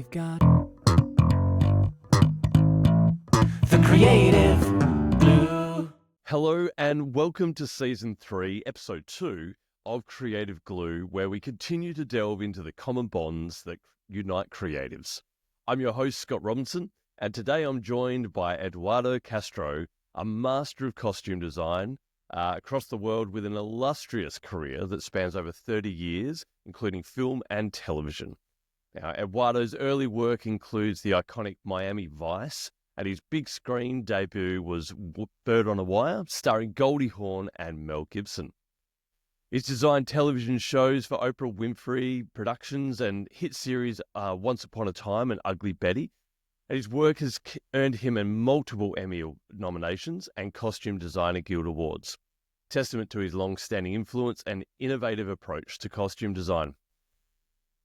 we've got the Creative Glue. Hello and welcome to Season 3, Episode 2 of Creative Glue, where we continue to delve into the common bonds that unite creatives. I'm your host, Scott Robinson, and today I'm joined by Eduardo Castro, a master of costume design across the world with an illustrious career that spans over 30 years, including film and television. Now, Eduardo's early work includes the iconic Miami Vice, and his big screen debut was Bird on a Wire, starring Goldie Hawn and Mel Gibson. He's designed television shows for Oprah Winfrey Productions and hit series Once Upon a Time and Ugly Betty. And his work has earned him multiple Emmy nominations and Costume Designer Guild Awards, testament to his long-standing influence and innovative approach to costume design.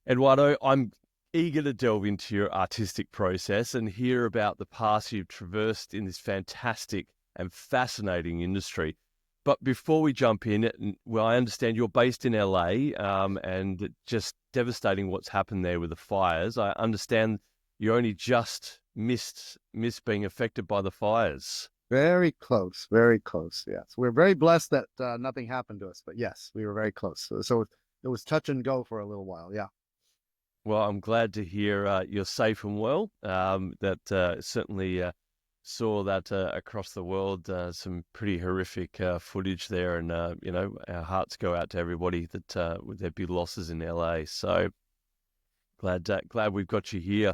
Eduardo, I'm eager to delve into your artistic process and hear about the paths you've traversed in this fantastic and fascinating industry. But before we jump in, well, I understand you're based in LA and just devastating what's happened there with the fires. I understand you only just missed being affected by the fires. Very close, yes. We're very blessed that nothing happened to us, but yes, we were very close. So it was touch and go for a little while, yeah. Well, I'm glad to hear you're safe and well. That certainly saw that across the world, some pretty horrific footage there, and our hearts go out to everybody that would there be losses in LA. So glad we've got you here.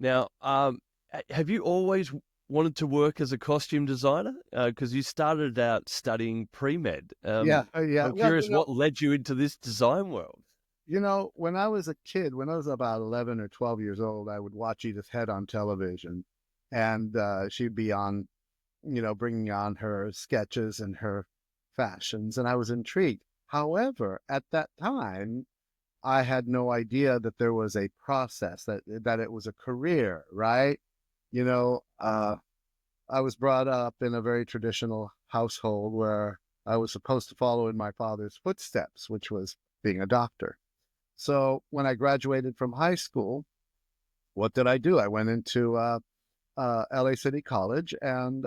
Now, have you always wanted to work as a costume designer? Because you started out studying pre-med. Yeah. I'm curious what led you into this design world. You know, when I was a kid, when I was about 11 or 12 years old, I would watch Edith Head on television, and she'd be on, bringing on her sketches and her fashions, and I was intrigued. However, at that time, I had no idea that there was a process, that it was a career, right? I was brought up in a very traditional household where I was supposed to follow in my father's footsteps, which was being a doctor. So when I graduated from high school, what did I do? I went into LA City College and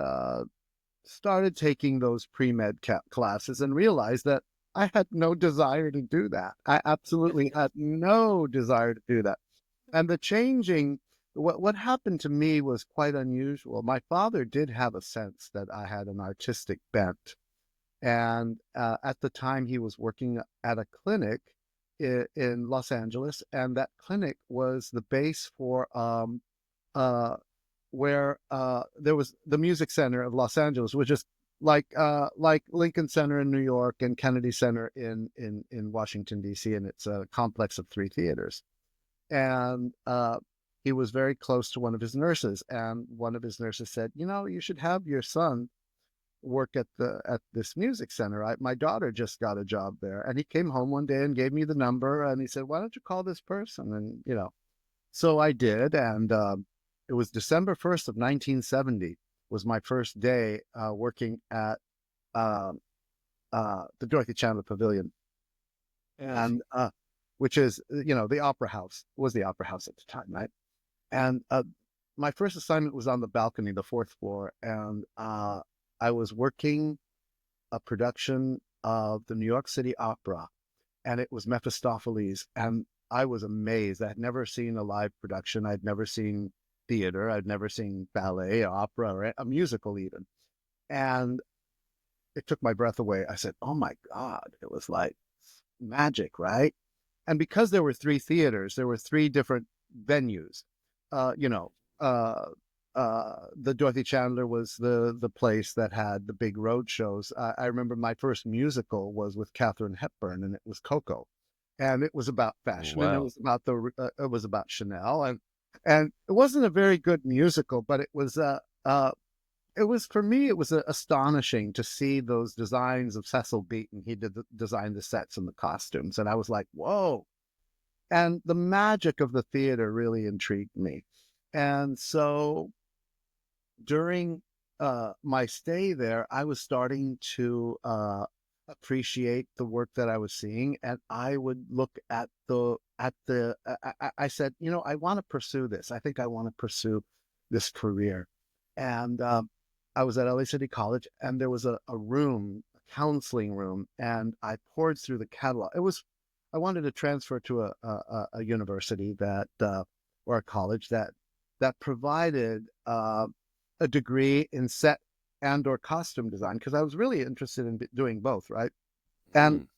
started taking those pre-med classes and realized that I had no desire to do that. I absolutely had no desire to do that. And what happened to me was quite unusual. My father did have a sense that I had an artistic bent. And at the time he was working at a clinic in Los Angeles, and that clinic was the base for where there was the Music Center of Los Angeles, which is like Lincoln Center in New York and Kennedy Center in Washington, D.C., and it's a complex of 3 theaters. And he was very close to one of his nurses, and one of his nurses said, you should have your son work at this music center. My daughter just got a job there. And he came home one day and gave me the number, and he said, why don't you call this person? And so I did, and it was December 1st of 1970 was my first day working at the Dorothy Chandler Pavilion, and which is the Opera House, was the Opera House at the time, right? And my first assignment was on the balcony, the 4th floor, and I was working a production of the New York City Opera, and it was Mephistopheles, and I was amazed. I had never seen a live production. I'd never seen theater. I'd never seen ballet, or opera, or a musical even. And it took my breath away. I said, oh my God, it was like magic, right? And because there were 3 theaters, there were 3 different venues. The Dorothy Chandler was the place that had the big road shows. I remember my first musical was with Katharine Hepburn, and it was Coco, and it was about fashion. Wow. And it was about Chanel, and it wasn't a very good musical, but it was for me, it was astonishing to see those designs of Cecil Beaton. He designed the sets and the costumes, and I was like, whoa. And the magic of the theater really intrigued me. And so during my stay there, I was starting to appreciate the work that I was seeing, and I would look at I said, I want to pursue this. I think I want to pursue this career. And I was at LA City College, and there was a room, a counseling room, and I poured through the catalog. I wanted to transfer to a university that or a college that provided a degree in set and or costume design, because I was really interested in doing both, right? And Mm.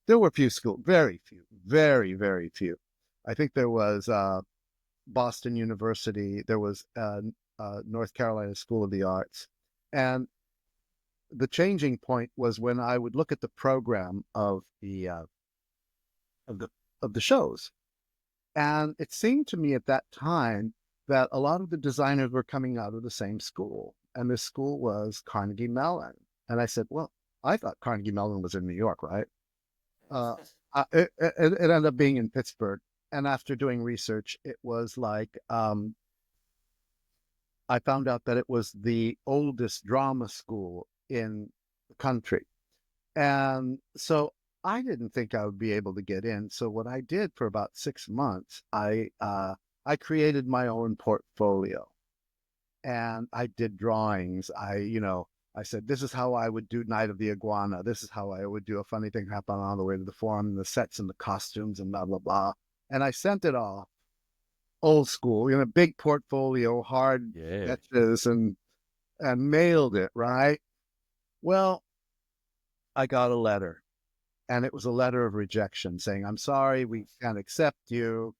there were few schools, very few, very, very few. I think there was Boston University, there was North Carolina School of the Arts. And the changing point was when I would look at the program of the of the shows. And it seemed to me at that time that a lot of the designers were coming out of the same school. And this school was Carnegie Mellon. And I said, well, I thought Carnegie Mellon was in New York, right? Uh, it ended up being in Pittsburgh. And after doing research, it was like I found out that it was the oldest drama school in the country. And so I didn't think I would be able to get in. So what I did for about 6 months, I created my own portfolio, and I did drawings. I said, this is how I would do Night of the Iguana. This is how I would do A Funny Thing Happened on the Way to the Forum, and the sets and the costumes and blah, blah, blah. And I sent it off old school, big portfolio, hard Yeah. sketches, and mailed it, right? Well, I got a letter, and it was a letter of rejection saying, I'm sorry, we can't accept you.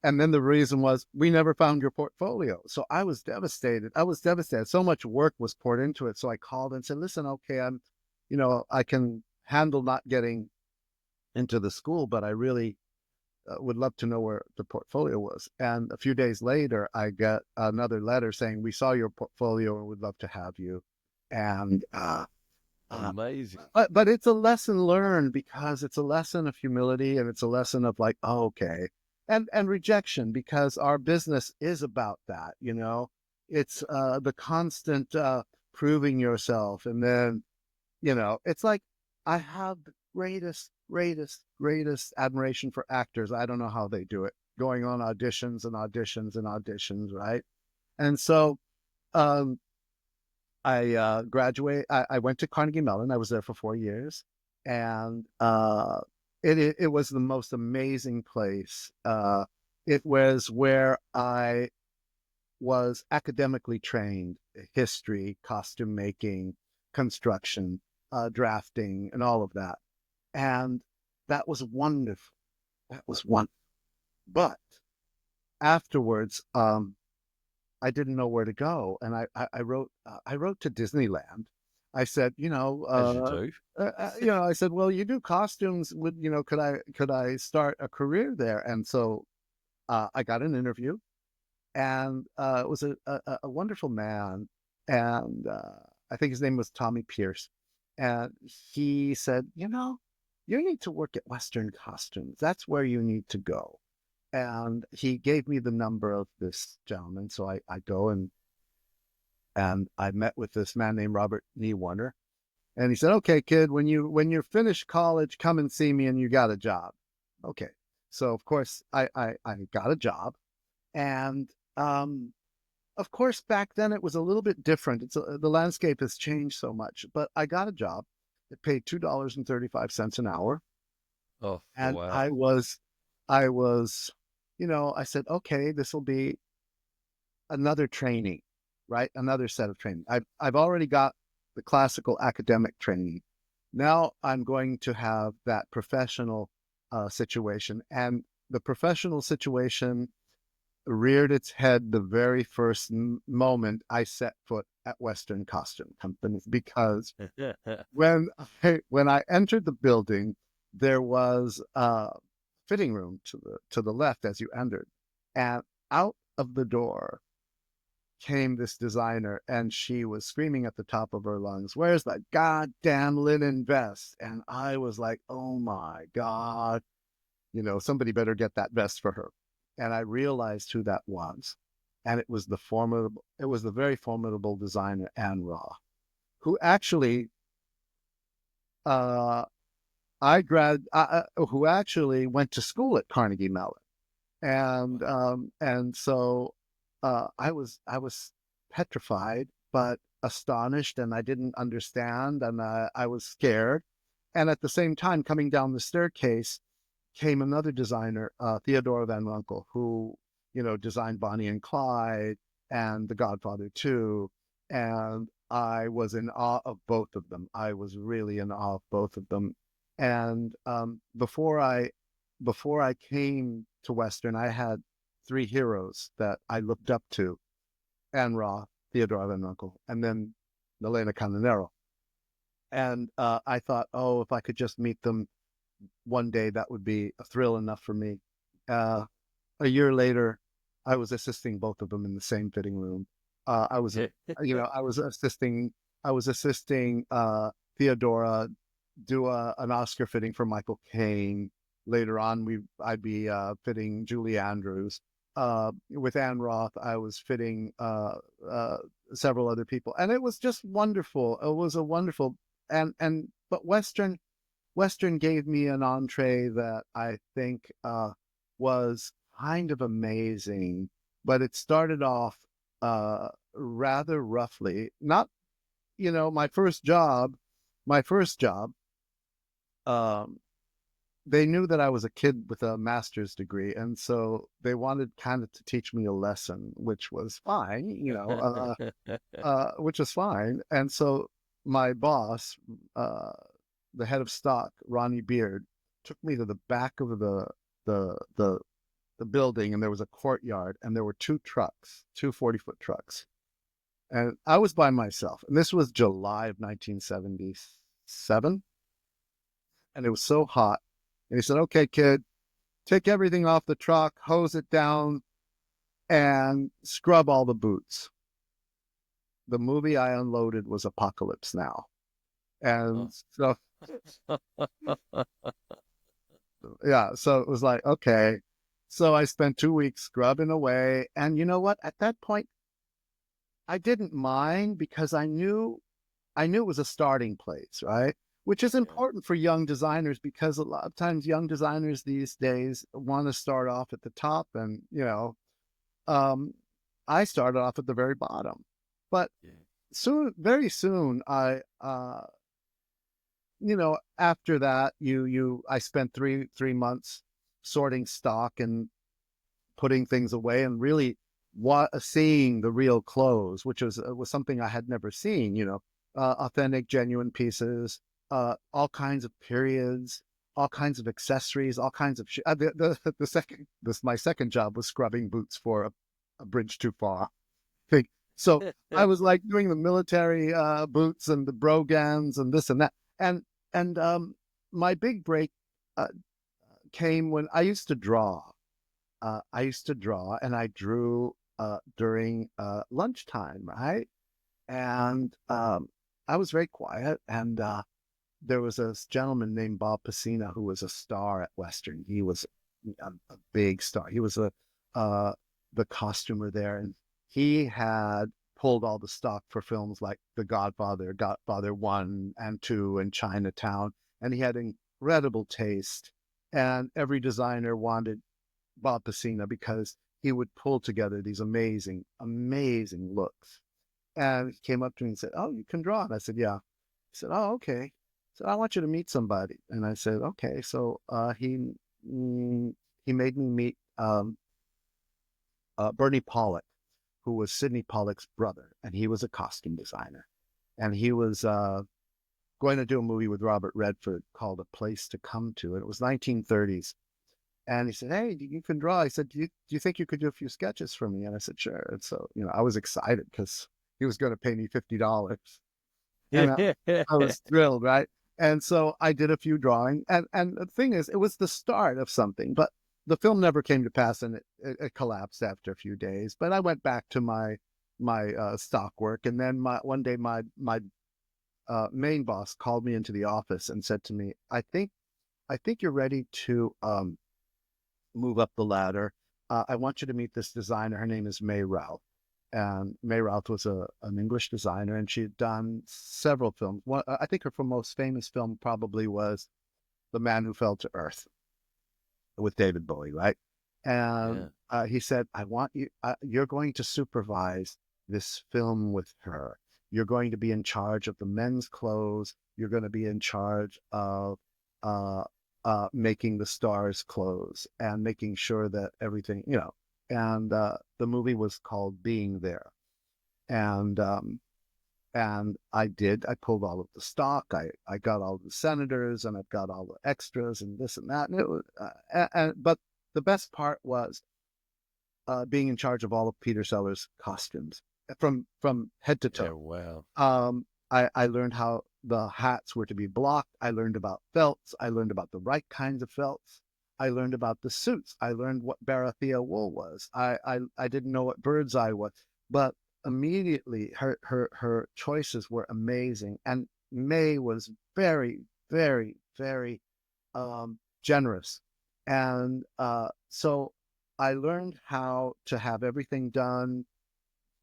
And then the reason was, we never found your portfolio. So I was devastated. I was devastated. So much work was poured into it. So I called and said, listen, okay, I can handle not getting into the school, but I really would love to know where the portfolio was. And a few days later, I got another letter saying, we saw your portfolio and would love to have you. And Amazing. but it's a lesson learned, because it's a lesson of humility, and it's a lesson of like, oh, okay, and rejection, because our business is about that. It's the constant proving yourself, and then it's like, I have the greatest admiration for actors. I don't know how they do it, going on auditions and auditions and auditions, right? And so um I graduate. I went to Carnegie Mellon. I was there for 4 years, and it was the most amazing place. It was where I was academically trained: history, costume making, construction, drafting, and all of that. And that was wonderful. That was wonderful. But afterwards, I didn't know where to go, and I wrote to Disneyland. I said, As you do. I said, well, you do costumes. Could I start a career there? And so I got an interview, and it was a wonderful man, and I think his name was Tommy Pierce, and he said, you need to work at Western Costumes. That's where you need to go. And he gave me the number of this gentleman. So I go, and I met with this man named Robert Warner. And he said, okay, kid, when you're finished college, come and see me, and you got a job. Okay. So of course I got a job. And of course back then it was a little bit different. The landscape has changed so much, but I got a job. It paid $2.35 an hour. Oh, And wow. I was, I said, okay, this will be another training, right? Another set of training. I've already got the classical academic training. Now I'm going to have that professional situation. And the professional situation reared its head the very first moment I set foot at Western Costume Company, because when I entered the building, there was a fitting room to the left as you entered, and out of the door came this designer, and she was screaming at the top of her lungs, "Where's the goddamn linen vest?" And I was like, "Oh my god, somebody better get that vest for her." And I realized who that was, and it was the very formidable designer Anne Raw, who actually uh, who actually went to school at Carnegie Mellon, and so I was petrified, but astonished, and I didn't understand, and I was scared. And at the same time, coming down the staircase came another designer, Theodore Van Runkel, who designed Bonnie and Clyde and The Godfather 2, and I was in awe of both of them. I was really in awe of both of them. And before I came to Western, I had three heroes that I looked up to: Anne Roth, Theodore Van Runkel, and then Elena Cananero. And I thought, oh, if I could just meet them one day, that would be a thrill enough for me. Uh, a year later, I was assisting both of them in the same fitting room. I was, I was assisting Theodora do an Oscar fitting for Michael Caine. Later on, I'd be fitting Julie Andrews. With Anne Roth, I was fitting several other people, and it was just wonderful. It was a wonderful, but Western gave me an entree that I think was kind of amazing, but it started off rather roughly. Not, my first job, um, they knew that I was a kid with a master's degree, and so they wanted kind of to teach me a lesson, which was fine, which was fine. And so my boss, the head of stock, Ronnie Beard, took me to the back of the the the building, and there was a courtyard, and there were two trucks, two 40-foot trucks, and I was by myself. And this was July of 1977, and it was so hot. And he said, "Okay, kid, take everything off the truck, hose it down, and scrub all the boots." The movie I unloaded was Apocalypse Now. And so, yeah, so it was like, okay. So I spent 2 weeks scrubbing away. And you know what? At that point, I didn't mind, because I knew it was a starting place, right? Which is important for young designers, because a lot of times young designers these days want to start off at the top, and um, I started off at the very bottom. But very soon, after that, I spent three months sorting stock and putting things away, and really seeing the real clothes, which was something I had never seen. Authentic, genuine pieces, all kinds of periods, all kinds of accessories, all kinds of shit. My second job was scrubbing boots for a bridge too far thing. So I was like doing the military boots and the brogans and this and that. And my big break uh, came when I used to draw. And I drew during lunchtime, right? And I was very quiet. And there was a gentleman named Bob Pacina, who was a star at Western. He was a big star. He was the costumer there, and he had pulled all the stock for films like The Godfather, Godfather 1 and 2, and Chinatown. And he had incredible taste. And every designer wanted Bob Pacina, because he would pull together these amazing, amazing looks. And he came up to me and said, "Oh, you can draw?" And I said, "Yeah." He said, "Oh, okay." So I want you to meet somebody. And I said, "Okay." So he made me meet Bernie Pollock, who was Sidney Pollock's brother, and he was a costume designer. And he was going to do a movie with Robert Redford called A Place to Come To. And it was 1930s. And he said, "Hey, you can draw." He said, do you think you could do a few sketches for me?" And I said, "Sure." And so, I was excited, because he was going to pay me $50. And I was thrilled, right? And so I did a few drawings. And the thing is, it was the start of something, but the film never came to pass, and it collapsed after a few days. But I went back to my stock work. And then one day my main boss called me into the office and said to me, "I think you're ready to move up the ladder. I want you to meet this designer. Her name is May Rao." and May Roth was an English designer, and she had done several films. One, I think her most famous film probably was The Man Who Fell to Earth with David Bowie, right? And he said, I want you, you're going to supervise this film with her. You're going to be in charge of the men's clothes. You're going to be in charge of uh, making the stars' clothes and making sure that everything, you know. And the movie was called Being There. And I did. I pulled all of the stock. I got all the senators, and I've got all the extras and this and that. And it was, but the best part was being in charge of all of Peter Sellers' costumes from head to toe. Wow. I learned how the hats were to be blocked. I learned about felts. I learned about the right kinds of felts. I learned about the suits. I learned what Barathea wool was. I didn't know what bird's eye was, but immediately her choices were amazing. And May was very, very, very generous. And so I learned how to have everything done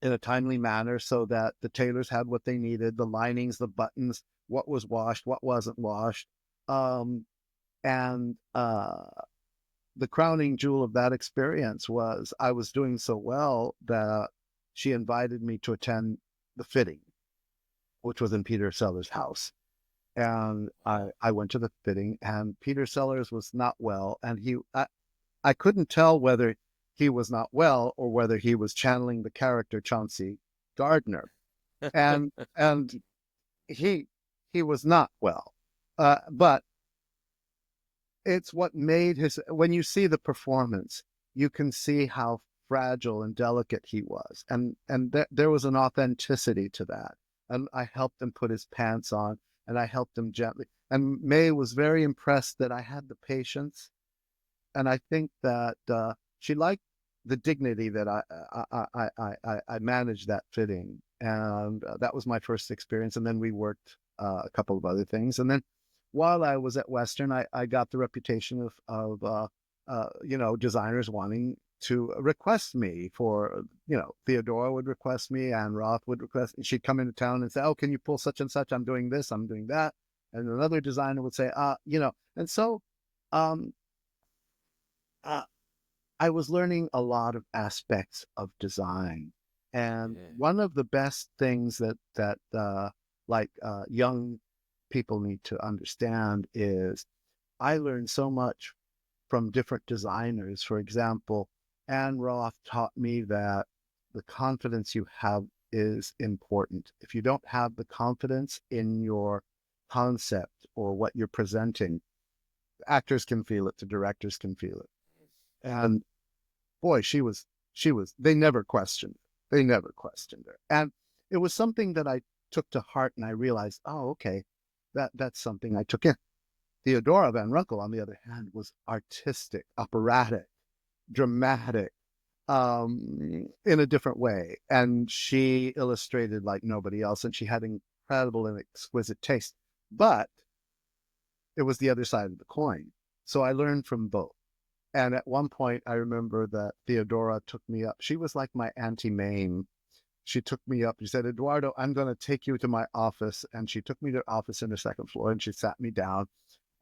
in a timely manner so that the tailors had what they needed, the linings, the buttons, what was washed, what wasn't washed. And the crowning jewel of that experience was I was doing so well that she invited me to attend the fitting, which was in Peter Sellers' house. And I went to the fitting, and Peter Sellers was not well. And I couldn't tell whether he was not well or whether he was channeling the character Chauncey Gardner. And he was not well. But it's what made when you see the performance, you can see how fragile and delicate he was. And there was an authenticity to that. And I helped him put his pants on, and I helped him gently. And May was very impressed that I had the patience. And I think that she liked the dignity that I managed that fitting. And that was my first experience. And then we worked a couple of other things. And then while I was at Western, I got the reputation of designers wanting to request me for, Theodora would request me, Anne Roth would request, she'd come into town and say, oh, can you pull such and such? I'm doing this, I'm doing that. And another designer would say, and so um, I was learning a lot of aspects of design. And one of the best things that young people need to understand is I learned so much from different designers. For example, Anne Roth taught me that the confidence you have is important. If you don't have the confidence in your concept or what you're presenting, actors can feel it, the directors can feel it. And boy, they never questioned her. They never questioned her. And it was something that I took to heart, and I realized, oh, okay, that's something I took in. Theodora Van Runkel, on the other hand, was artistic, operatic, dramatic, in a different way. And she illustrated like nobody else, and she had incredible and exquisite taste. But it was the other side of the coin. So I learned from both. And at one point, I remember that Theodora took me up. She was like my Auntie Mame. She took me up. She said, Eduardo, I'm going to take you to my office. And she took me to her office in the second floor, and she sat me down.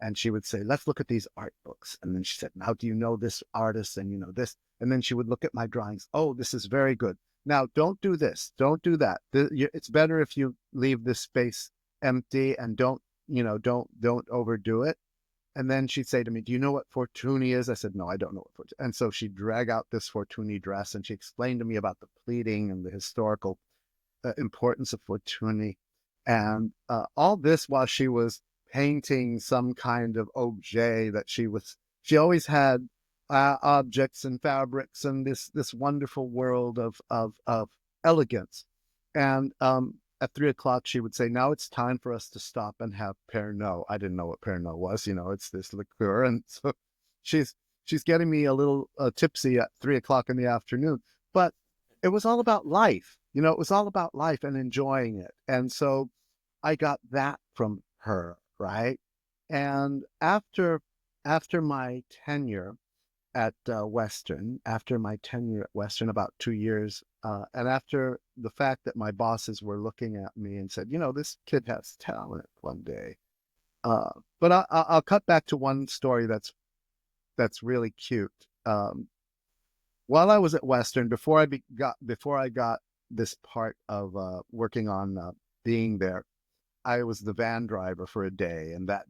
And she would say, let's look at these art books. And then she said, now, do you know this artist? And you know this. And then she would look at my drawings. Oh, this is very good. Now, don't do this. Don't do that. It's better if you leave this space empty and don't overdo it. And then she'd say to me, do you know what Fortuny is? I said, no, I don't know what Fortuny. And so she'd drag out this Fortuny dress, and she explained to me about the pleating and the historical importance of Fortuny. And all this while she was painting some kind of objet that she always had objects and fabrics and this wonderful world of elegance. And at 3:00, she would say, now it's time for us to stop and have Pernod. I didn't know what Pernod was. It's this liqueur. And so she's getting me a little tipsy at 3:00 in the afternoon. But it was all about life. It was all about life and enjoying it. And so I got that from her, right? And after my tenure, at Western, after my tenure at Western, about 2 years, and after the fact that my bosses were looking at me and said, this kid has talent one day. Uh, but I'll cut back to one story that's really cute. While I was at Western, before I got this part of working on being there, I was the van driver for a day, and that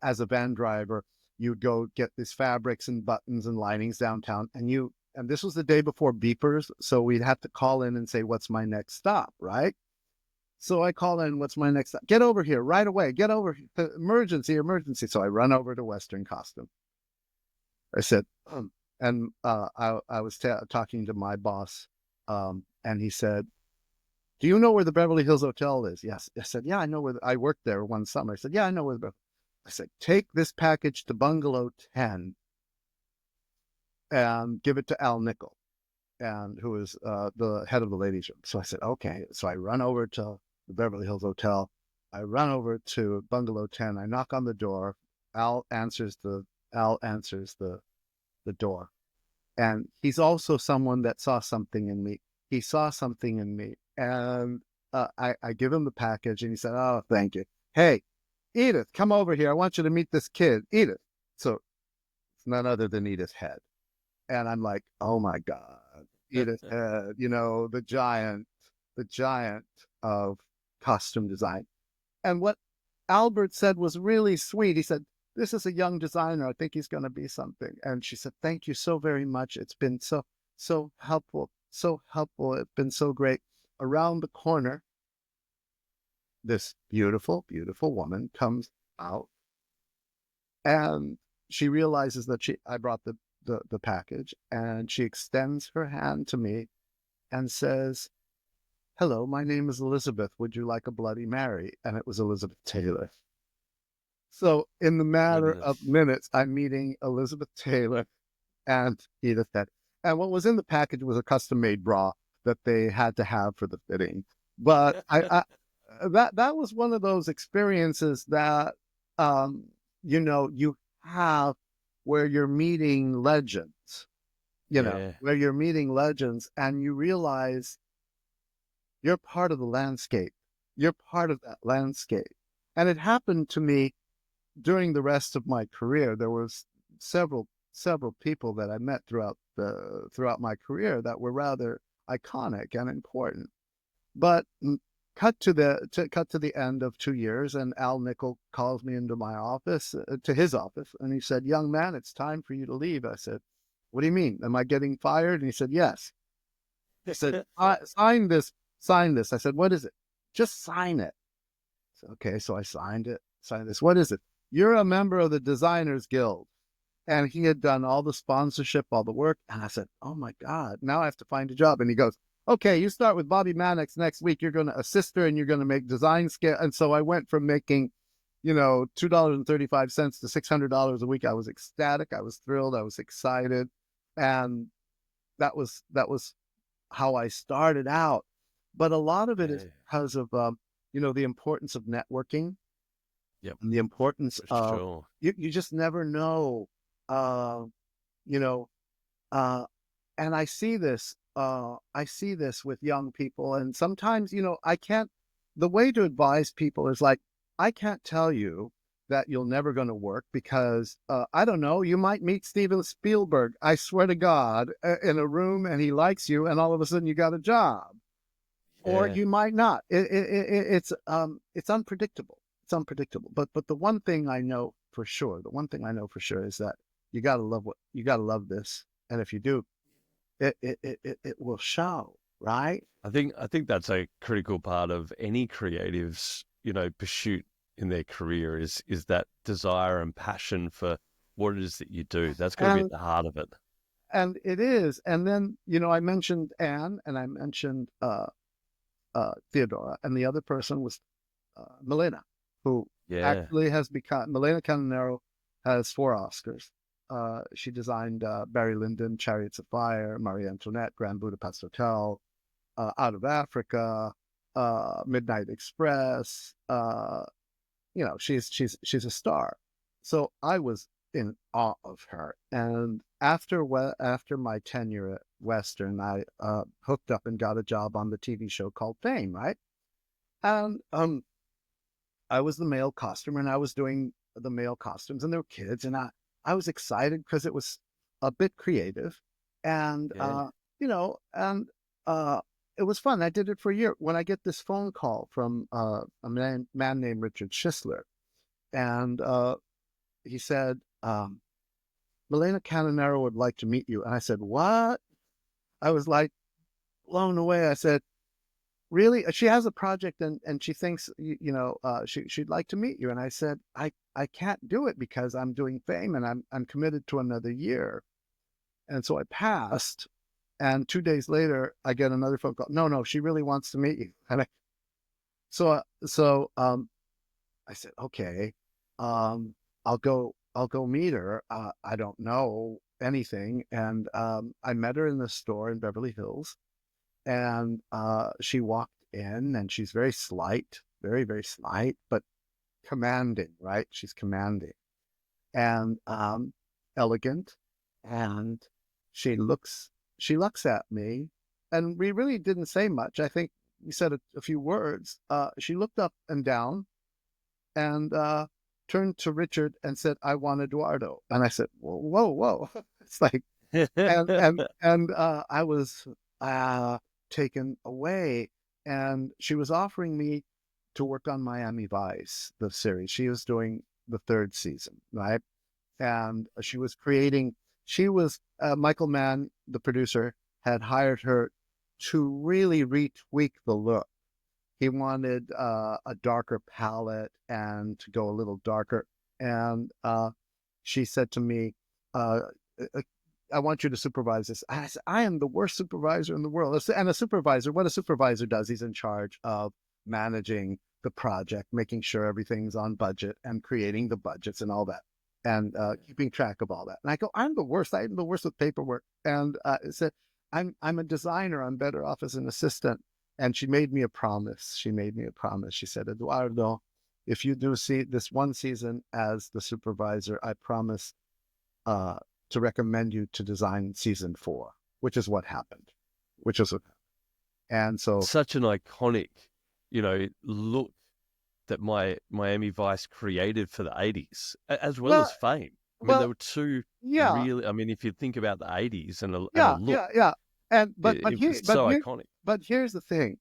as a van driver, you'd go get these fabrics and buttons and linings downtown, and this was the day before beepers, so we'd have to call in and say, "What's my next stop?" Right? So I call in, "What's my next stop? Get over here right away! Get over here. Emergency, emergency!" So I run over to Western Costume. I said, and I was talking to my boss, and he said, "Do you know where the Beverly Hills Hotel is?" Yes. I said, "Yeah, I know I worked there one summer." I said, "Yeah, I know where I said, "Take this package to Bungalow 10 and give it to Al Nickel, and who is the head of the ladies' room." So I said, "Okay." So I run over to the Beverly Hills Hotel. I run over to Bungalow 10. I knock on the door. Al answers the door. And he's also someone that saw something in me. He saw something in me. And I give him the package, and he said, "Oh, thank you. Hey, Edith, come over here. I want you to meet this kid, Edith." So it's none other than Edith Head. And I'm like, "Oh my God, Edith Head, the giant of costume design." And what Albert said was really sweet. He said, "This is a young designer. I think he's going to be something." And she said, "Thank you so very much. It's been so helpful, so helpful. It's been so great." Around the corner, this beautiful, beautiful woman comes out, and she realizes that I brought the package, and she extends her hand to me and says, "Hello, my name is Elizabeth. Would you like a Bloody Mary?" And it was Elizabeth Taylor. So in the matter of minutes, I'm meeting Elizabeth Taylor and Edith Head. And what was in the package was a custom-made bra that they had to have for the fitting. But that was one of those experiences that you have where you're meeting legends, where you're meeting legends, and you realize you're part of the landscape. You're part of that landscape. And it happened to me during the rest of my career. There was several people that I met throughout my career that were rather iconic and important. But cut to the end of 2 years, and Al Nickel calls me into my office, to his office, and he said, "Young man, it's time for you to leave." I said, "What do you mean? Am I getting fired?" And he said, "Yes." He said, "Sign this, sign this." I said, "What is it?" "Just sign it." I said, "Okay." So I signed it. Sign this. "What is it?" "You're a member of the Designers Guild." And he had done all the sponsorship, all the work. And I said, "Oh my God, now I have to find a job." And he goes, "Okay, you start with Bobby Mannix next week. You're going to assist her, and you're going to make design scale." And so I went from making, $2.35 to $600 a week. I was ecstatic. I was thrilled. I was excited. And that was how I started out. But a lot of it is because of, the importance of networking. Yep. And the importance For of, sure. you just never know, you know, and I see this with young people, and sometimes, the way to advise people is like, I can't tell you that you're never going to work because, I don't know, you might meet Steven Spielberg, I swear to God, in a room, and he likes you, and all of a sudden you got a job. Or you might not. It's unpredictable. It's unpredictable. But the one thing I know for sure, is that you gotta love this. And if you do, it will show, right? I think that's a critical part of any creative's, pursuit in their career is that desire and passion for what it is that you do. That's got to be at the heart of it. And it is. And then, I mentioned Anne, and I mentioned Theodora, and the other person was Milena, who actually has become, Milena Canonero has 4 Oscars. She designed Barry Lyndon, Chariots of Fire, Marie Antoinette, Grand Budapest Hotel, Out of Africa, Midnight Express. She's a star. So I was in awe of her. And after my tenure at Western, I hooked up and got a job on the TV show called Fame, right? And I was the male costumer, and I was doing the male costumes, and there were kids, and I was excited because it was a bit creative, and Yeah. and uh, it was fun. I did it for a year. When I get this phone call from a man named Richard Schisler, and he said, Milena Canonero would like to meet you. And I said, what? I was like blown away. I said, really? She has a project and she thinks, she'd like to meet you. And I said, I can't do it because I'm doing Fame and I'm committed to another year. And so I passed. And 2 days later, I get another phone call. No, she really wants to meet you. And so I said, okay, I'll go meet her. I don't know anything. And I met her in the store in Beverly Hills, and she walked in, and she's very slight, very, very slight, but commanding, right? She's commanding and elegant. And she looks at me, and we really didn't say much. I think we said a few words. She looked up and down and turned to Richard and said, "I want Eduardo." And I said, "Whoa, whoa!" It's like, and I was taken away, and she was offering me to work on Miami Vice, the series. She was doing the third season, right? And she was creating. She was Michael Mann, the producer, had hired her to really retweak the look. He wanted a darker palette and to go a little darker. And she said to me, uh, I want you to supervise this. I said, I am the worst supervisor in the world. And a supervisor, what a supervisor does, he's in charge of managing the project, making sure everything's on budget and creating the budgets and all that, and keeping track of all that. And I go, I'm the worst. I'm the worst with paperwork. And it said, I'm a designer. I'm better off as an assistant. And she made me a promise. She made me a promise. She said, Eduardo, if you do see this one season as the supervisor, I promise uh, to recommend you to design season 4, which is what happened. Which is what happened. And so, Such an iconic, look that Miami Vice created for the 80s, as well well, as Fame. I mean, there well, were two yeah, really, I mean, if you think about the 80s and a yeah, look, yeah, yeah. And it was so iconic. but here's the thing.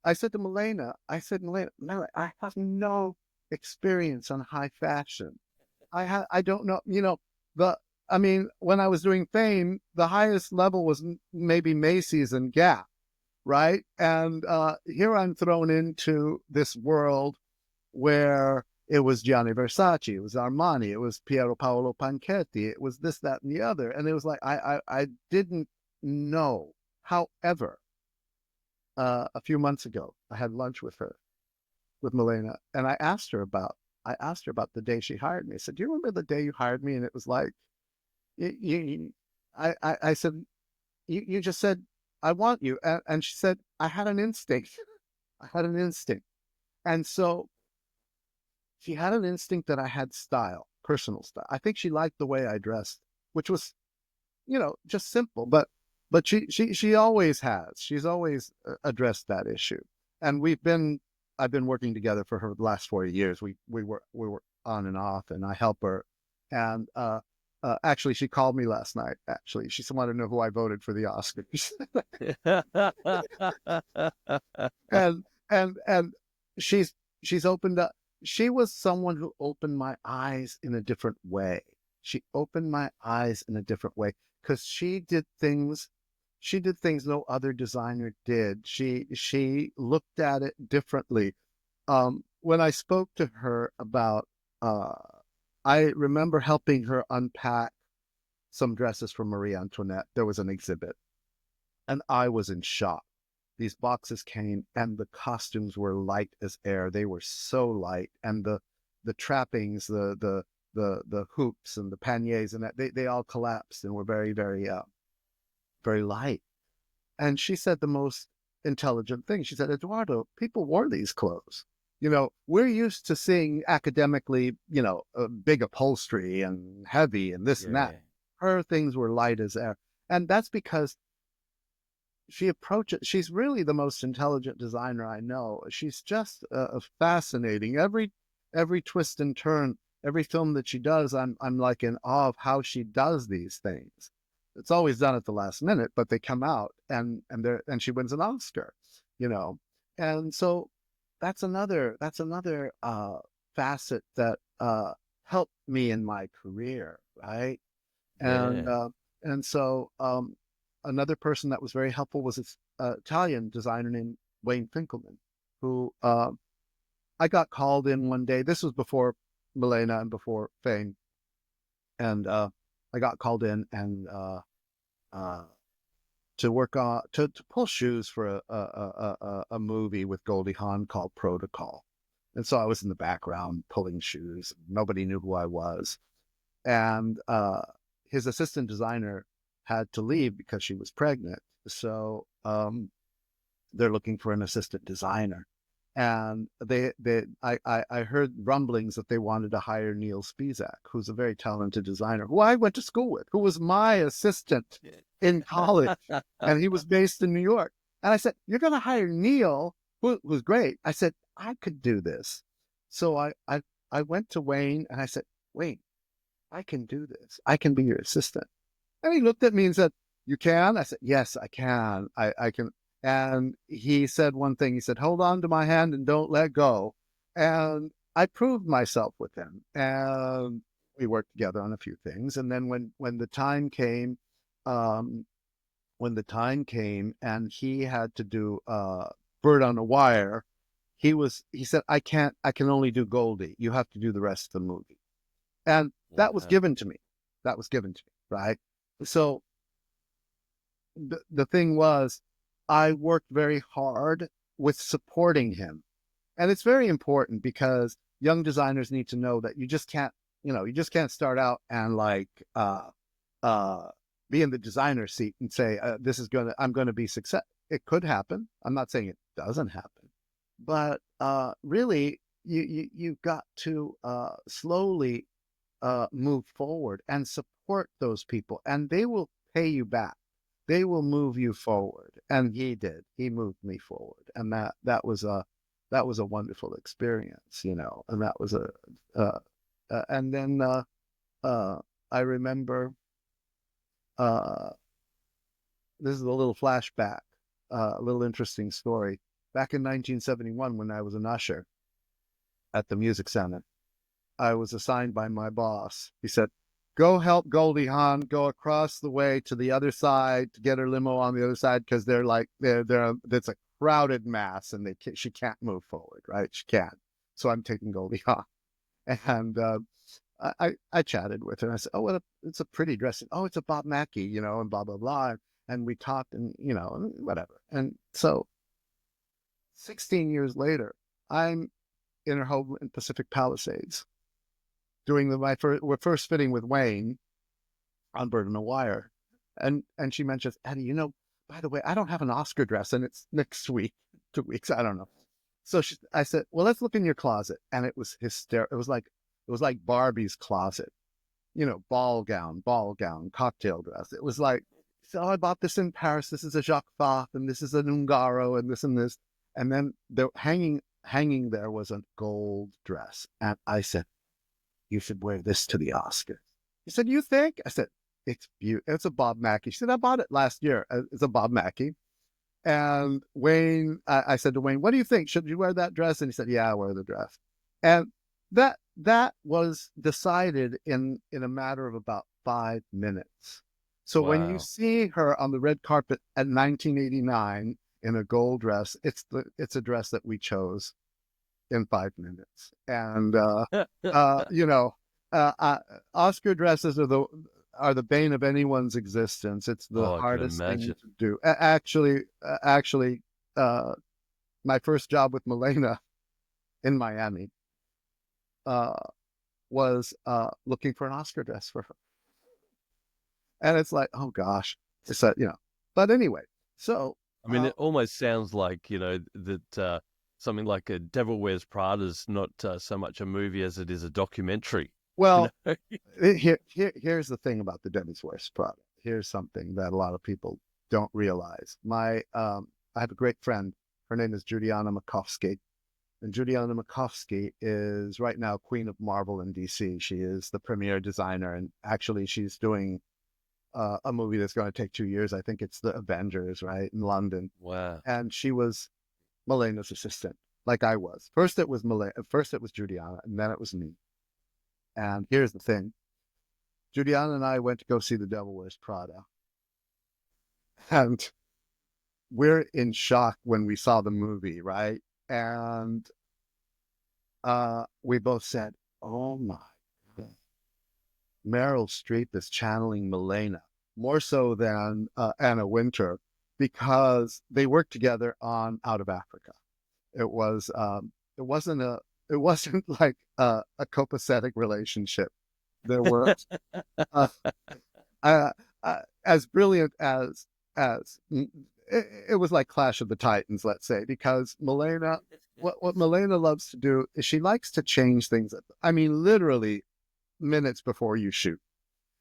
I said to Milena, I have no experience on high fashion. I don't know, the, I mean, when I was doing Fame, the highest level was maybe Macy's and Gap, right? And here I'm thrown into this world where it was Gianni Versace, it was Armani, it was Piero Paolo Panchetti, it was this, that, and the other. And it was like, I didn't know. However, a few months ago, I had lunch with her, with Milena, and I asked her about the day she hired me. I said, "Do you remember the day you hired me?" And it was like, you I said, you just said, "I want you," and she said, "I had an instinct. I had an instinct." And so she had an instinct that I had style, personal style. I think she liked the way I dressed, which was, just simple, but she always has. She's always addressed that issue, and I've been working together for her the last 4 years. We were on and off, and I help her. And actually, she called me last night. Actually, she wanted to know who I voted for the Oscars, and she's she's opened up. She was someone who opened my eyes in a different way. She opened my eyes in a different way because she did things no other designer did. She looked at it differently. When I spoke to her about, uh, I remember helping her unpack some dresses from Marie Antoinette. There was an exhibit, and I was in shock. These boxes came, and the costumes were light as air. They were so light, and the trappings, the hoops and the panniers, and that they all collapsed and were very, very very light. And she said the most intelligent thing. She said, Eduardo, people wore these clothes. we're used to seeing academically, big upholstery and heavy and this and Yeah. that. Her things were light as air. And that's because she's really the most intelligent designer I know. She's just fascinating. Every twist and turn, every film that she does, I'm like in awe of how she does these things. It's always done at the last minute, but they come out and she wins an Oscar, you know. And so that's another facet that helped me in my career, right? And Yeah. another person that was very helpful was this Italian designer named Wayne Finkelman, who I got called in one day. This was before Milena and before Fame, and I got called in and uh, to work on to pull shoes for a movie with Goldie Hawn called Protocol. And so I was in the background pulling shoes. Nobody knew who I was, and his assistant designer had to leave because she was pregnant. So they're looking for an assistant designer, and I heard rumblings that they wanted to hire Neil Spizak, who's a very talented designer, who I went to school with, who was my assistant in college, and he was based in New York. And I said, "You're going to hire Neil, who's great." I said, "I could do this." So I went to Wayne and I said, "Wayne, I can do this. I can be your assistant." And he looked at me and said, "You can?" I said, "Yes, I can. I can." And he said one thing. He said, "Hold on to my hand and don't let go." And I proved myself with him. And we worked together on a few things. And then when the time came, um, and he had to do Bird on a Wire, he said, I can only do Goldie. You have to do the rest of the movie. And that was Wow. given to me. That was given to me, right? So the thing was, I worked very hard with supporting him. And it's very important because young designers need to know that you just can't start out and uh, be in the designer seat and say, I'm going to be success. It could happen. I'm not saying it doesn't happen, but really you've got to slowly move forward and support those people, and they will pay you back. They will move you forward, and he did. He moved me forward, and that was a wonderful experience, and that was uh, and then uh, I remember uh, this is a little flashback, a little interesting story. Back in 1971, when I was an usher at the Music Center, I was assigned by my boss. He said, "Go help Goldie Hawn go across the way to the other side to get her limo on the other side because it's a crowded mass and she can't move forward, right? She can't." So I'm taking Goldie Hawn, and I chatted with her. I said, "Oh, it's a pretty dress. Oh, it's a Bob Mackie, and blah blah blah." And we talked, and whatever. And so 16 years later, I'm in her home in Pacific Palisades doing my first fitting with Wayne on Bird on a Wire. And she mentions, "Eddie, by the way, I don't have an Oscar dress and it's next week, 2 weeks, I don't know." So I said, "Well, let's look in your closet." And it was hysterical. It was like Barbie's closet, ball gown, cocktail dress. It was like, "So I bought this in Paris. This is a Jacques Fath, and this is an Ungaro, and this and this." And then hanging there was a gold dress. And I said, "You should wear this to the Oscars." He said, "You think?" I said, "It's beautiful. It's a Bob Mackie." She said, "I bought it last year. It's a Bob Mackie." And I said to Wayne, "What do you think? Should you wear that dress?" And he said, "Yeah, I wear the dress." And that was decided in a matter of about 5 minutes. So when you Wow. see her on the red carpet at 1989 in a gold dress, it's a dress that we chose in 5 minutes. And you know, Oscar dresses are the bane of anyone's existence. It's the Oh, I can hardest thing imagine. to do. Actually, my first job with Milena in Miami uh, was looking for an Oscar dress for her, and it's like, oh gosh, it's But anyway, so I mean, it almost sounds like, that something like a Devil Wears Prada is not so much a movie as it is a documentary. Well, You here's the thing about the Debbie's Worst product. Here's something that a lot of people don't realize. I have a great friend. Her name is Judiana Makovsky. And Judiana Makovsky is right now Queen of Marvel in DC. She is the premier designer. And actually, she's doing a movie that's going to take 2 years. I think it's The Avengers, right, in London. Wow. And she was Melena's assistant, like I was. First it was Judiana, and then it was me. And here's the thing. Judiana and I went to go see The Devil Wears Prada. And we're in shock when we saw the movie, right? And we both said, oh my God, Meryl Streep is channeling Milena more so than Anna Wintour, because they worked together on Out of Africa. It was it wasn't like a copacetic relationship. There were uh, uh, as brilliant as it was like Clash of the Titans, let's say, because Milena, what Milena loves to do is she likes to change things. I mean, literally minutes before you shoot.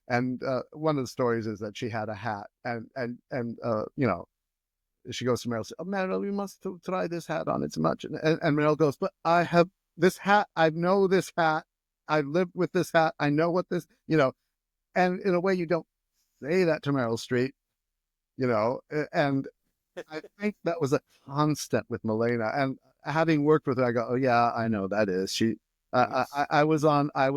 And one of the stories is that she had a hat, and she goes to Meryl, says, "Oh, Meryl, you must try this hat on. It's much." And Meryl goes, "But I have this hat. I know this hat. I've lived with this hat. I know what this, you know." And in a way, you don't say that to Meryl Streep, and I think that was a constant with Milena. And having worked with her, I go, "Oh yeah, I know that is she." I was on a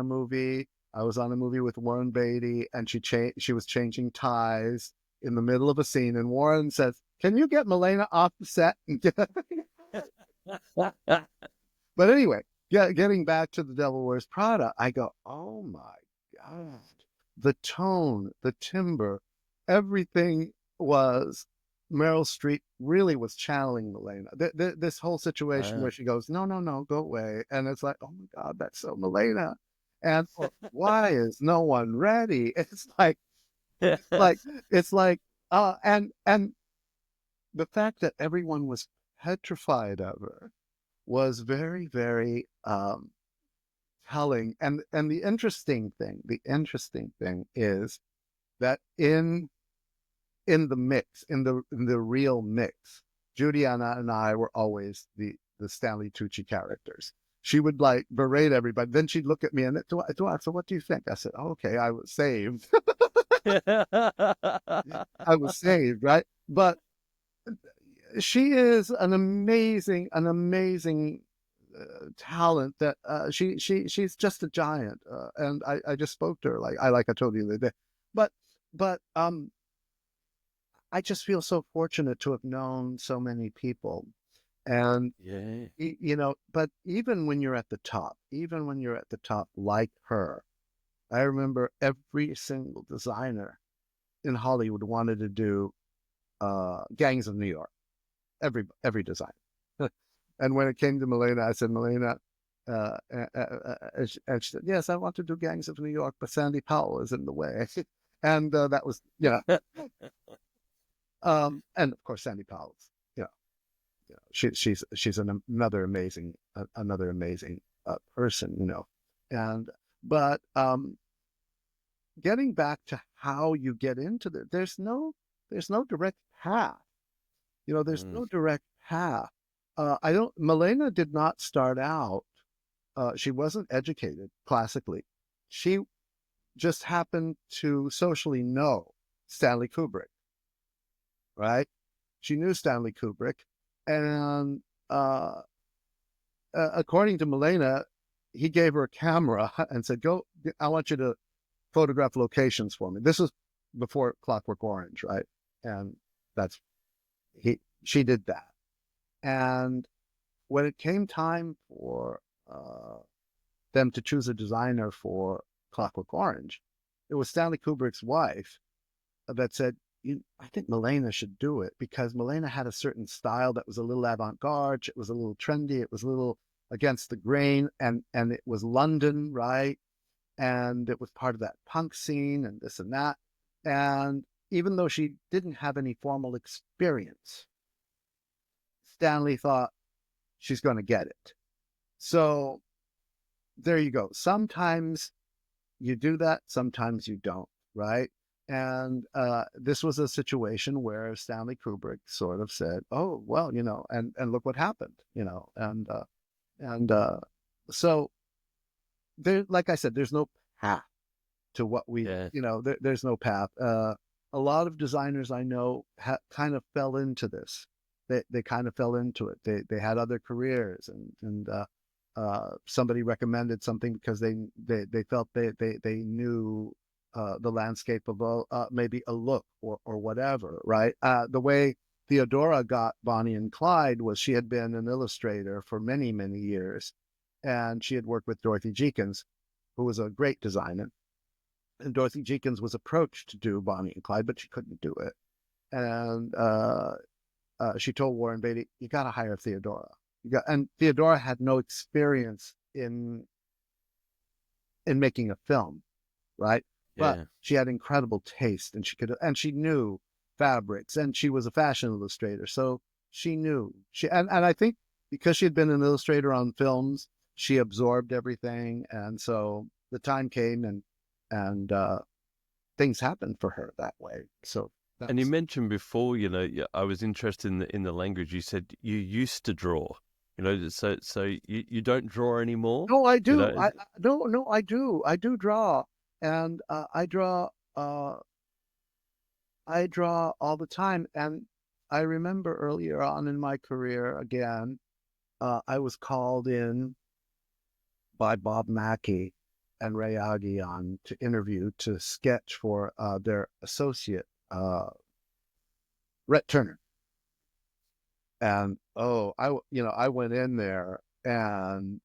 movie. I was on a movie with Warren Beatty, and she was changing ties in the middle of a scene, and Warren says, "Can you get Milena off the set?" But anyway, getting back to The Devil Wears Prada, I go, "Oh my God, the tone, the timbre, everything was." Meryl Streep really was channeling Milena. This whole situation Wow. where she goes, "No, no, no, go away," and it's like, "Oh my God, that's so Milena." And why is no one ready? Like it's like and the fact that everyone was petrified of her was very, very telling. And the interesting thing is that in the mix, in the real mix, Judiana and I were always the Stanley Tucci characters. She would like berate everybody. Then she'd look at me and, "Eduardo, so what do you think?" I said, "Oh, okay, I was saved." I was saved, right? But she is an amazing talent that she's just a giant. And I just spoke to her like I told you the other day. But I just feel so fortunate to have known so many people. And, Yeah. but even when you're at the top, like her, I remember every single designer in Hollywood wanted to do Gangs of New York, every designer. And when it came to Milena, I said, "Milena," and she said, "Yes, I want to do Gangs of New York, but Sandy Powell is in the way." And that was, and of course, Sandy Powell's, she's another amazing person, and but getting back to how you get into there's no direct path. There's Mm. no direct path. I don't. Milena did not start out. She wasn't educated classically. She just happened to socially know Stanley Kubrick, right? She knew Stanley Kubrick, and according to Milena, he gave her a camera and said, "Go, I want you to photograph locations for me." This was before Clockwork Orange, right? And that's she did that. And when it came time for them to choose a designer for Clockwork Orange, it was Stanley Kubrick's wife that said, "I think Milena should do it," because Milena had a certain style that was a little avant-garde. It was a little trendy. It was a little against the grain, and it was London, right? And it was part of that punk scene and this and that. And even though she didn't have any formal experience, Stanley thought she's going to get it. So there you go. Sometimes you do that, sometimes you don't, right? And this was a situation where Stanley Kubrick sort of said, "Oh, well, and look what happened, and so there, like I said, there's no path to what Yeah. there's no path. A lot of designers I know kind of fell into this. They kind of fell into it. They had other careers, and somebody recommended something because they felt they knew the landscape of maybe a look or whatever, right? The way Theodora got Bonnie and Clyde was she had been an illustrator for many, many years, and she had worked with Dorothy Jenkins, who was a great designer. And Dorothy Jenkins was approached to do Bonnie and Clyde, but she couldn't do it. And she told Warren Beatty, "You got to hire Theodora." And Theodora had no experience in making a film, right? But Yeah. she had incredible taste, and she knew fabrics, and she was a fashion illustrator, so she knew and I think because she had been an illustrator on films, she absorbed everything, and so the time came, and things happened for her that way. So And you that's mentioned before, I was interested in the language. You said you used to draw, so you don't draw anymore, no, I you do. know? No, I do draw, and I draw all the time. And I remember earlier on in my career, again, I was called in by Bob Mackie and Ray Aguian to interview to sketch for their associate, Rhett Turner. And I went in there, and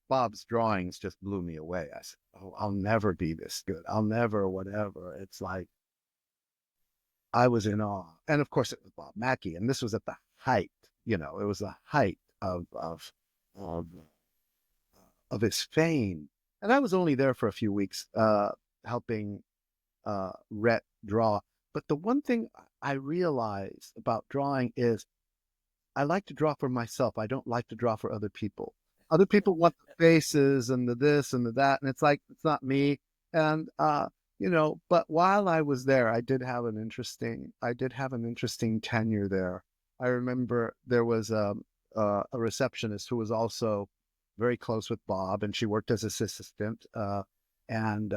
Bob's drawings just blew me away. I said, "Oh, I'll never be this good. I'll never, whatever." It's like I was in awe. And of course, it was Bob Mackie, and this was at the height. It was the height of his fame. And I was only there for a few weeks, helping Rhett draw. But the one thing I realized about drawing is I like to draw for myself. I don't like to draw for other people. Other people want the faces and the this and the that, and it's like it's not me. And but while I was there, I did have an interesting tenure there. I remember there was a receptionist who was also very close with Bob, and she worked as his assistant. And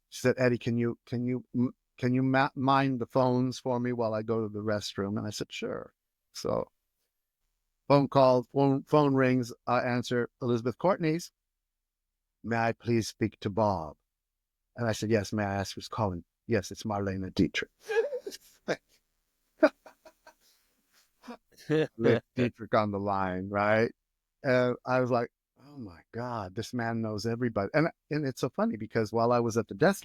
she said, "Eddie, can you mind the phones for me while I go to the restroom?" And I said, "Sure." So phone rings. I answer, "Elizabeth Courtney's. May I please speak to Bob?" And I said, "Yes." "May I ask who's calling?" "Yes, it's Marlena Dietrich." Dietrich on the line, right? And I was like, "Oh my God, this man knows everybody." And it's so funny because while I was at the desk,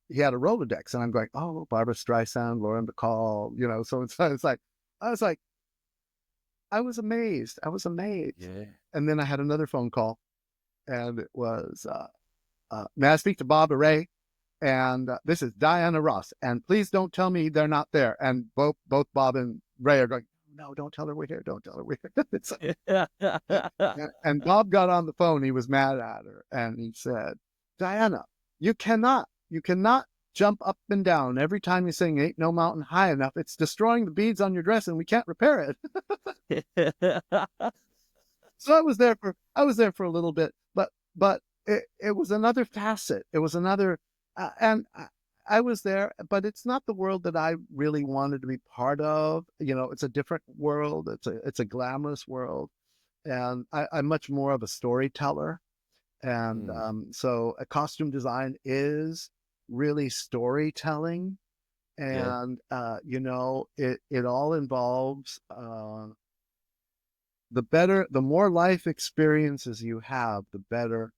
he had a Rolodex, and I'm going, "Oh, Barbara Streisand, Lauren Bacall," so it's like, I was like, I was amazed. I was amazed. Yeah. And then I had another phone call, and it was, "May I speak to Bob or Ray?" And this is Diana Ross. "And please don't tell me they're not there." And both Bob and Ray are going, "No, don't tell her we're here. Don't tell her we're here." It's and Bob got on the phone. He was mad at her, and he said, "Diana, you cannot jump up and down every time you sing 'Ain't No Mountain High Enough.' It's destroying the beads on your dress, and we can't repair it." So I was there for a little bit, but it was another facet. It was another, and I was there, but it's not the world that I really wanted to be part of. It's a different world. It's a glamorous world, and I'm much more of a storyteller. And Mm, so a costume design is really storytelling, yeah. and it all involves the more life experiences you have, the better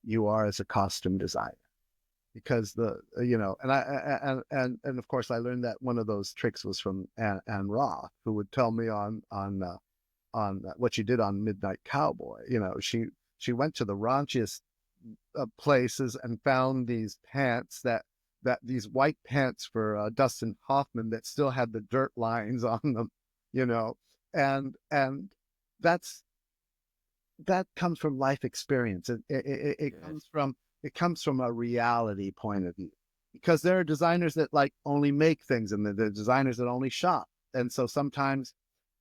you are as a costume designer. Because and of course I learned that one of those tricks was from Anne Roth, who would tell me on what she did on Midnight Cowboy. She went to the raunchiest places and found these pants that these white pants for Dustin Hoffman that still had the dirt lines on them, you know, and that's that comes from life experience. It comes from a reality point of view, because there are designers that like only make things, and the designers that only shop, and so sometimes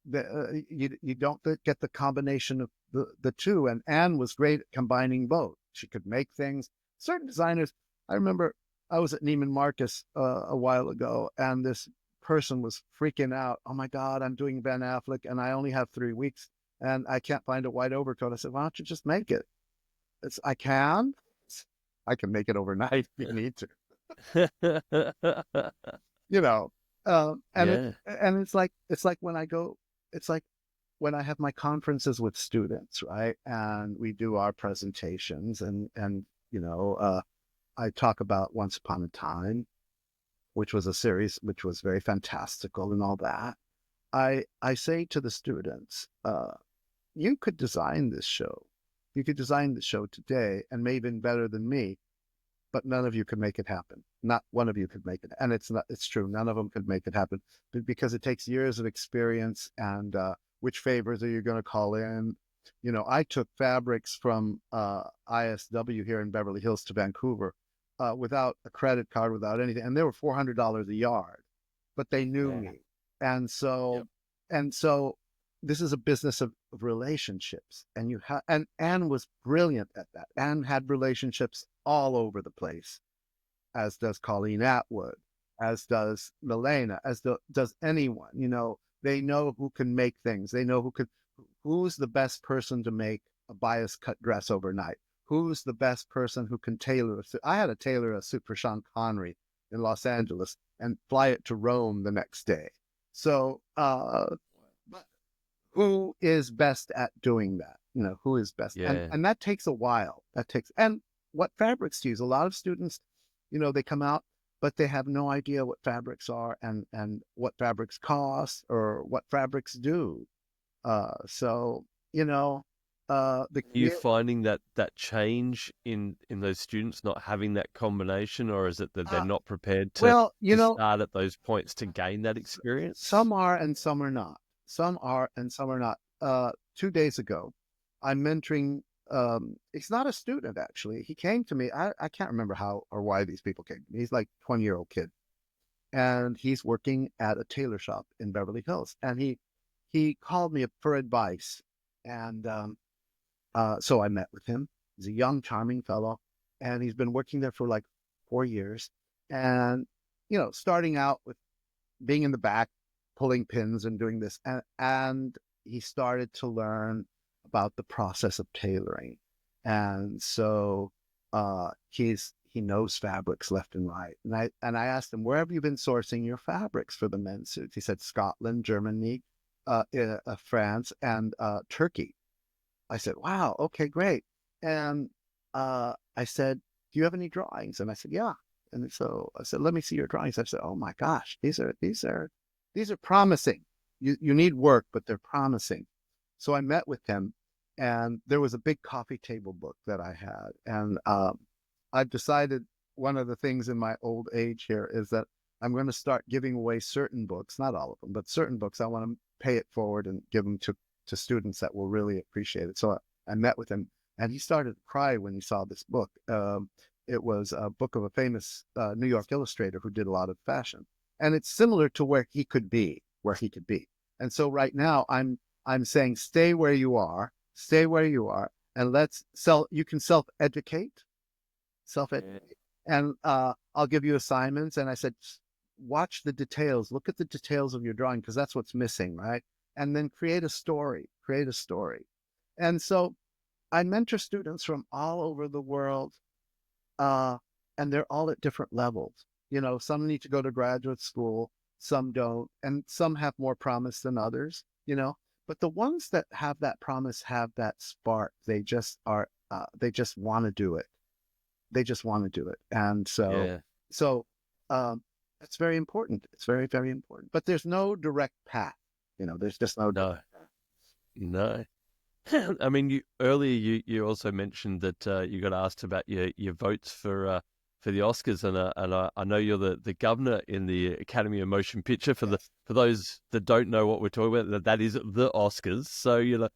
you don't get the combination of the two. And Anne was great at combining both. She could make things. Certain designers, I remember I was at Neiman Marcus a while ago, and this person was freaking out. Oh my God, I'm doing Ben Affleck, and I only have 3 weeks, and I can't find a white overcoat. I said, why don't you just make it? I can. I can make it overnight if you need to. You know, Yeah. it's like when I go, it's like when I have my conferences with students, right? And we do our presentations, and I talk about Once Upon a Time, which was a series which was very fantastical and all that. I say to the students, you could design this show. You could design the show today and maybe even better than me, but none of you could make it happen. Not one of you could make it. And it's true. None of them could make it happen because it takes years of experience. And which favors are you going to call in? I took fabrics from ISW here in Beverly Hills to Vancouver without a credit card, without anything. And they were $400 a yard, but they knew me. And so, Yep. and so this is a business of relationships. And Anne was brilliant at that. Anne had relationships all over the place, as does Colleen Atwood, as does Milena, does anyone. They know who can make things. They know who's the best person to make a bias cut dress overnight. Who's the best person who can tailor a suit? I had to tailor a suit for Sean Connery in Los Angeles and fly it to Rome the next day. So, but who is best at doing that? Who is best? Yeah. And that takes a while. And what fabrics to use. A lot of students, they come out, but they have no idea what fabrics are and what fabrics cost or what fabrics do. So, Are you finding that change in those students not having that combination, or is it that they're not prepared to well, start at those points to gain that experience? some are and some are not. Some are and some are not. 2 days ago, I'm mentoring. He's not a student, actually. He came to me. I can't remember how or why these people came to me. He's like 20-year-old kid, and he's working at a tailor shop in Beverly Hills. And he called me for advice, and so I met with him. He's a young, charming fellow, and he's been working there for like 4 years. And starting out with being in the back, pulling pins and doing this, and he started to learn about the process of tailoring. And so he knows fabrics left and right. And I asked him, where have you been sourcing your fabrics for the men's suits? He said Scotland, Germany, France, and Turkey. I said, wow, okay, great. And I said, do you have any drawings? And I said, yeah. And so I said, let me see your drawings. I said, oh my gosh, these are promising. You need work, but they're promising. So I met with him, and there was a big coffee table book that I had. And I've decided one of the things in my old age here is that I'm going to start giving away certain books, not all of them, but certain books. I want to pay it forward and give them to students that will really appreciate it. So I met with him, and he started to cry when he saw this book. It was a book of a famous New York illustrator who did a lot of fashion, and it's similar to where he could be. And so right now I'm saying, stay where you are, and you can self-educate, and I'll give you assignments. And I said, watch the details, look at the details of your drawing, because that's what's missing, right? And then create a story. And so I mentor students from all over the world, and they're all at different levels. Some need to go to graduate school, some don't, and some have more promise than others, but the ones that have that promise have that spark. They just want to do it. And so it's very important. It's very, very important, but there's no direct path. There's just no. No. I mean, you also mentioned that you got asked about your votes for for the Oscars, and I know you're the governor in the Academy of Motion Picture. For those that don't know what we're talking about, that is the Oscars. So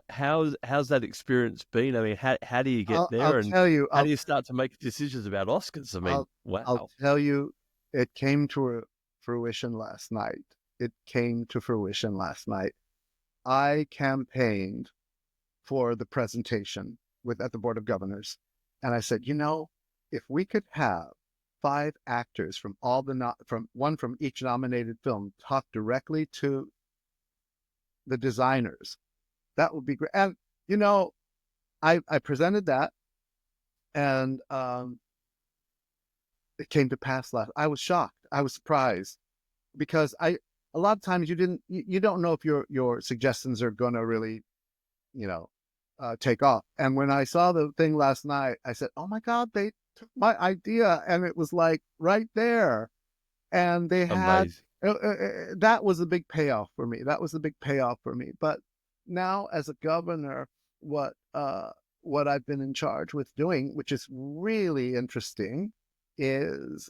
how's that experience been? I mean, how do you get I'll there, and tell you, how do you start to make decisions about Oscars? I mean, I'll wow, tell you, it came to fruition last night. It came to fruition last night. I campaigned for the presentation at the Board of Governors, and I said, if we could have 5 actors from one from each nominated film talk directly to the designers, that would be great. And I presented that, and it came to pass I was shocked. I was surprised because a lot of times you don't know if your suggestions are going to really, take off. And when I saw the thing last night, I said, "Oh my God, they took my idea," and it was like right there. And they had amazing. that was a big payoff for me. That was a big payoff for me. But now, as a governor, what I've been in charge with doing, which is really interesting, is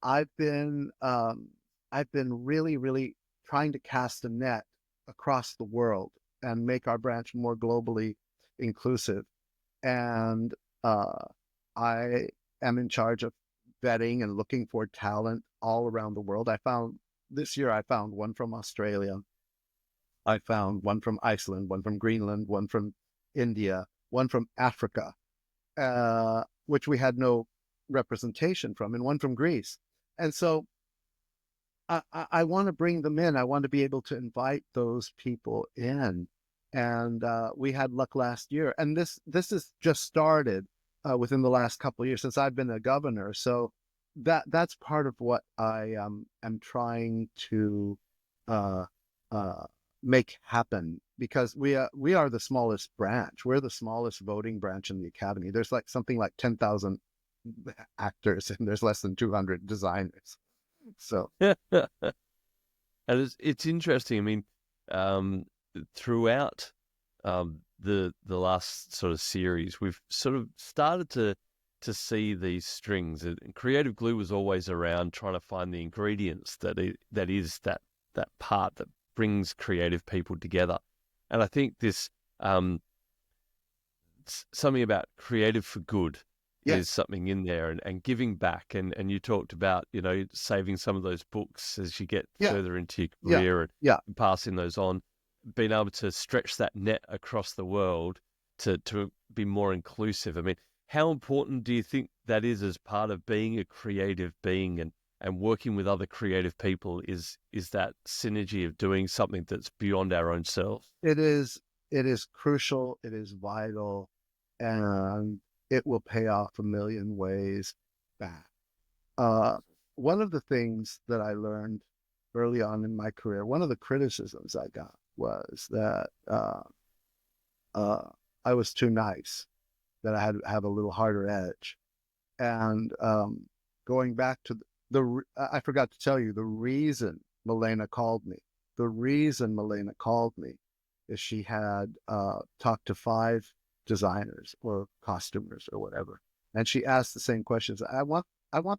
I've been really, really trying to cast a net across the world and make our branch more globally inclusive. And I am in charge of vetting and looking for talent all around the world. This year I found one from Australia. I found one from Iceland, one from Greenland, one from India, one from Africa, which we had no representation from, and one from Greece. And so I want to bring them in. I want to be able to invite those people in. And we had luck last year. And this has just started within the last couple of years since I've been a governor. So that's part of what I am trying to uh, make happen, because we are the smallest branch. We're the smallest voting branch in the Academy. There's something like 10,000 actors, and there's less than 200 designers. So And it's interesting. I mean, throughout the last sort of series, we've sort of started to see these strings. And CreativeGlue was always around trying to find the ingredients that is that part that brings creative people together. And I think this something about creative for good is something in there, and giving back, and you talked about saving some of those books as you get further into your career, and passing those on, being able to stretch that net across the world to be more inclusive. I mean, how important do you think that is as part of being a creative being and working with other creative people? Is that synergy of doing something that's beyond our own selves? It is crucial, it is vital, and it will pay off a million ways back. One of the things that I learned early on in my career, one of the criticisms I got was that I was too nice, that I had to have a little harder edge. And going back to I forgot to tell you the reason Milena called me. The reason Milena called me is she had talked to 5 designers or costumers or whatever, and she asked the same questions. I want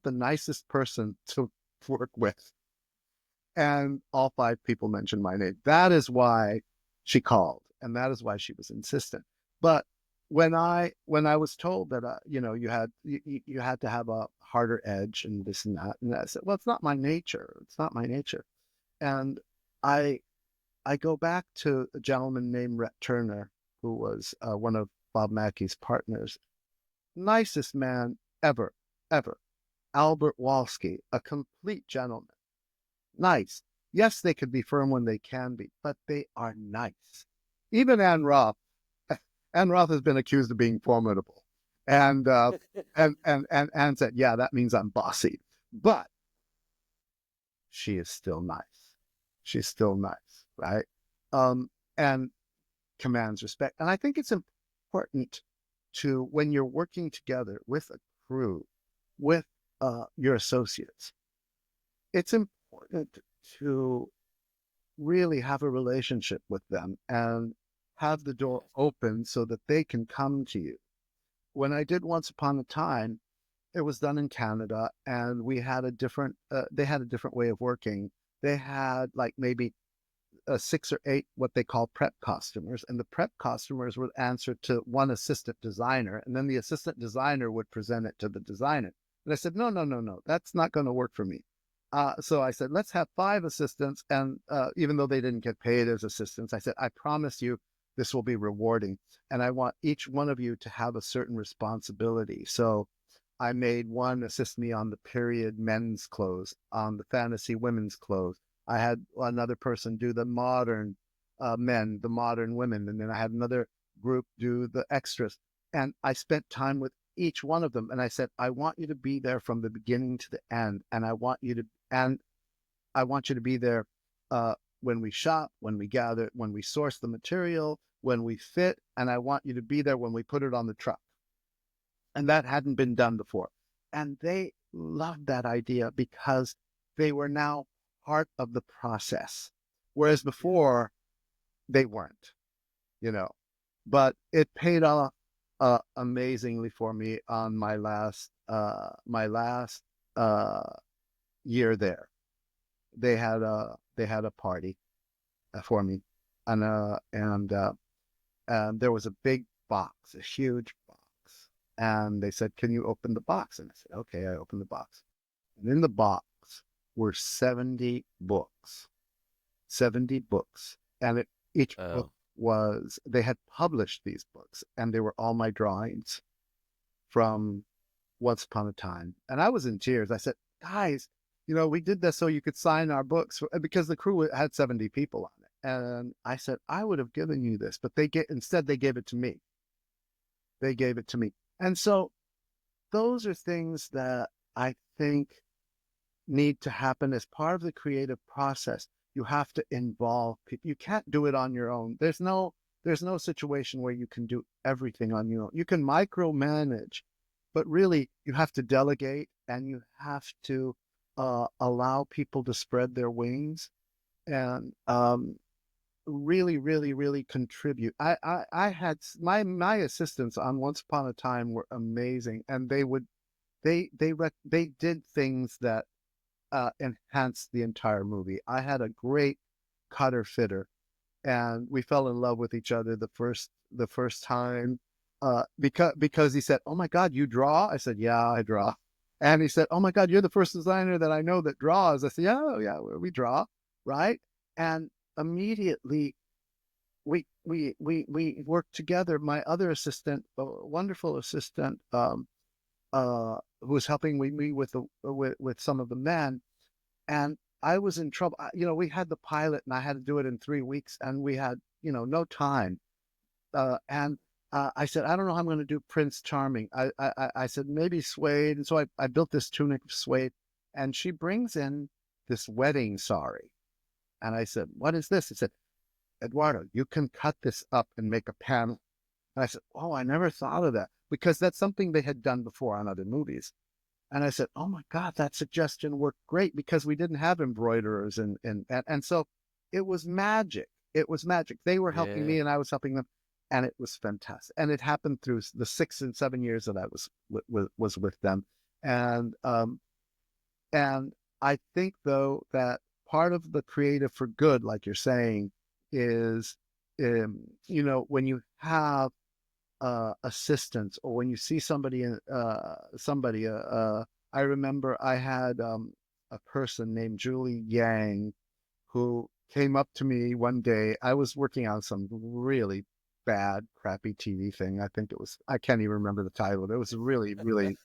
the nicest person to work with, and all 5 people mentioned my name. That is why she called, and that is why she was insistent. But when I was told that you had to have a harder edge and this and that, and I said, well, it's not my nature. It's not my nature. And I go back to a gentleman named Rhett Turner, who was one of Bob Mackey's partners. Nicest man ever, ever. Albert Walsky, a complete gentleman. Nice. Yes, they could be firm when they can be, but they are nice. Even Ann Roth. Ann Roth has been accused of being formidable. And Ann said, yeah, that means I'm bossy. But she is still nice. She's still nice, right? And commands respect. And I think it's important to, when you're working together with a crew, with your associates, it's important to really have a relationship with them and have the door open so that they can come to you. When I did Once Upon a Time, it was done in Canada, and we had a different. They had a different way of working. They had like maybe 6 or 8 what they call prep costumers, and the prep costumers would answer to one assistant designer, and then the assistant designer would present it to the designer. And I said, no, no, no, no, that's not going to work for me. So I said, let's have 5 assistants, and even though they didn't get paid as assistants, I said, I promise you this will be rewarding, and I want each one of you to have a certain responsibility. So I made one assist me on the period men's clothes, on the fantasy women's clothes. I had another person do the modern men, the modern women, and then I had another group do the extras. And I spent time with each one of them, and I said, I want you to be there from the beginning to the end, and I want you to be there when we shop, when we gather, when we source the material, when we fit, and I want you to be there when we put it on the truck. And that hadn't been done before. And they loved that idea because they were now part of the process, whereas before they weren't, you know. But it paid off amazingly for me on my last year there. They had a party for me, and there was a big box, a huge box, and they said, "Can you open the box?" And I said, "Okay." I opened the box, and in the box were 70 books, 70 books, and each book was, they had published these books, and they were all my drawings from Once Upon a Time, and I was in tears. I said, "Guys, we did this so you could sign our books," because the crew had 70 people on it. And I said, I would have given you this, but instead they gave it to me. They gave it to me. And so those are things that I think need to happen as part of the creative process. You have to involve people. You can't do it on your own. There's no situation where you can do everything on your own. You can micromanage, but really you have to delegate, and you have to allow people to spread their wings, and really, really, really contribute. I had my assistants on Once Upon a Time were amazing, and they did things that enhanced the entire movie. I had a great cutter fitter, and we fell in love with each other the first time, because he said, "Oh my God, you draw?" I said, "Yeah, I draw." And he said, "Oh my God, you're the first designer that I know that draws." I said, "Yeah, yeah, we draw, right?" And immediately we worked together. My other assistant, a wonderful assistant, who was helping me with some of the men, and I was in trouble. We had the pilot, and I had to do it in 3 weeks, and we had no time. And I said, I don't know how I'm going to do Prince Charming. I said, maybe suede. And so I built this tunic of suede, and she brings in this wedding sari. And I said, what is this? He said, Eduardo, you can cut this up and make a panel. And I said, oh, I never thought of that, because that's something they had done before on other movies. And I said, oh my God, that suggestion worked great, because we didn't have embroiderers. And so it was magic. It was magic. They were helping me, and I was helping them. And it was fantastic. And it happened through the 6 and 7 years that I was with them. And I think, though, that part of the creative for good, like you're saying, is, when you have assistance, or when you see somebody, I remember I had a person named Julie Yang who came up to me one day. I was working on some really bad, crappy TV thing. I think it was, I can't even remember the title. It was really, really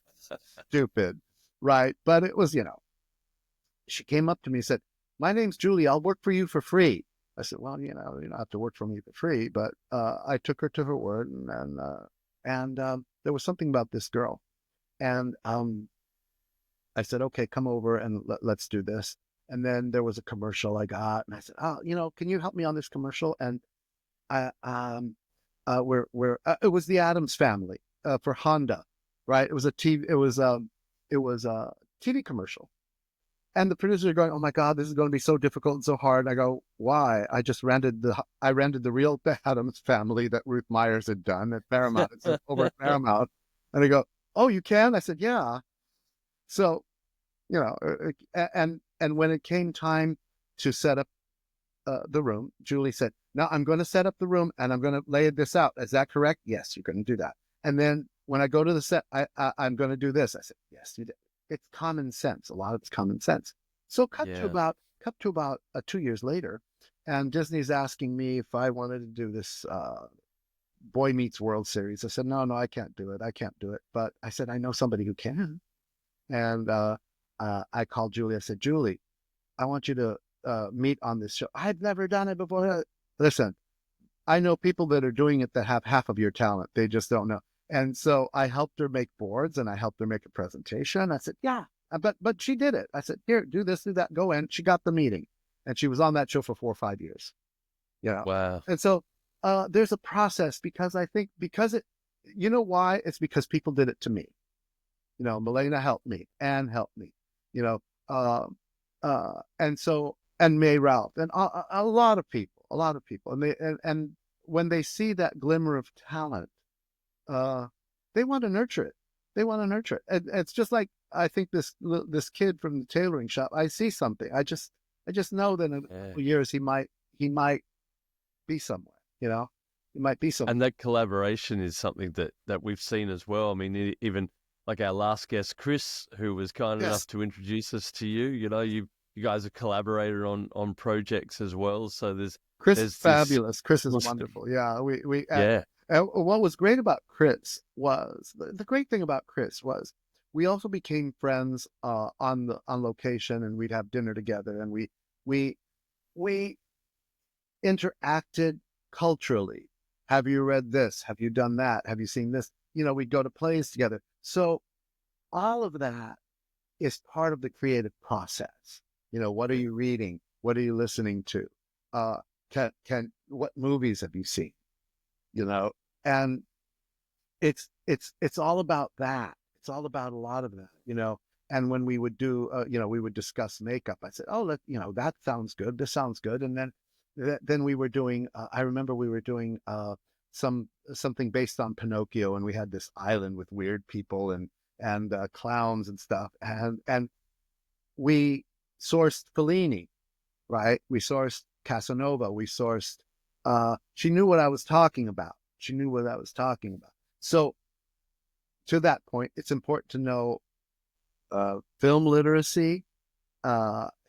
stupid, right? But it was, she came up to me and said, my name's Julie. I'll work for you for free. I said, well, you don't have to work for me for free. But I took her to her word, and there was something about this girl. And I said, okay, come over and let's do this. And then there was a commercial I got, and I said, oh, can you help me on this commercial? And it was the Addams Family for Honda, right? It was a TV, it was a TV commercial. And the producers are going, oh my God, this is going to be so difficult and so hard. And I go, why? I rented the real Addams Family that Ruth Myers had done at Paramount. It's over at Paramount. And they go, oh, you can? I said, yeah. So, and when it came time to set up the room, Julie said, "Now I'm going to set up the room and I'm going to lay this out. Is that correct?" "Yes, you're going to do that." And then when I go to the set, I'm going to do this. I said, "Yes, you did." It's common sense. A lot of it's common sense. So Yeah. cut to about 2 years later, and Disney's asking me if I wanted to do this Boy Meets World series. I said, "No, no, I can't do it. I can't do it." But I said, "I know somebody who can." And I called Julie. I said, "Julie, I want you to meet on this show." "I've never done it before." "Listen, I know people that are doing it that have half of your talent. They just don't know." And so I helped her make boards and I helped her make a presentation. I said, "Yeah," but she did it. I said, "Here, do this, do that, go in." She got the meeting, and she was on that show for 4 or 5 years. Wow. And so there's a process, because I think because it, you know why? It's because people did it to me. Milena helped me, Anne helped me, you know, uh, and May Ralph, and a lot of people, and when they see that glimmer of talent, uh, they want to nurture it. They want to nurture it. And it's just like, I think this kid from the tailoring shop. I see something. I just know that in a Yeah. couple of years he might be somewhere. He might be somewhere. And that collaboration is something that we've seen as well. I mean, even like our last guest, Chris, who was kind enough Yes, to introduce us to you. You guys have collaborated on projects as well. So Chris is there's this. fabulous. Chris is wonderful. Yeah, we Yeah. what was great about Chris was the great thing about Chris was we also became friends on location, and we'd have dinner together, and we we interacted culturally. Have you read this? Have you done that? Have you seen this? We'd go to plays together. So all of that is part of the creative process. What are you reading? What are you listening to? Uh, what movies have you seen? You know, and it's all about that. It's all about a lot of that. And when we would do, we would discuss makeup. I said, "Oh, that sounds good. This sounds good." And then we were doing. I remember we were doing something based on Pinocchio, and we had this island with weird people and clowns and stuff, and we sourced Fellini, right? We sourced Casanova. We sourced. She knew what I was talking about. She knew what I was talking about. So to that point, it's important to know film literacy,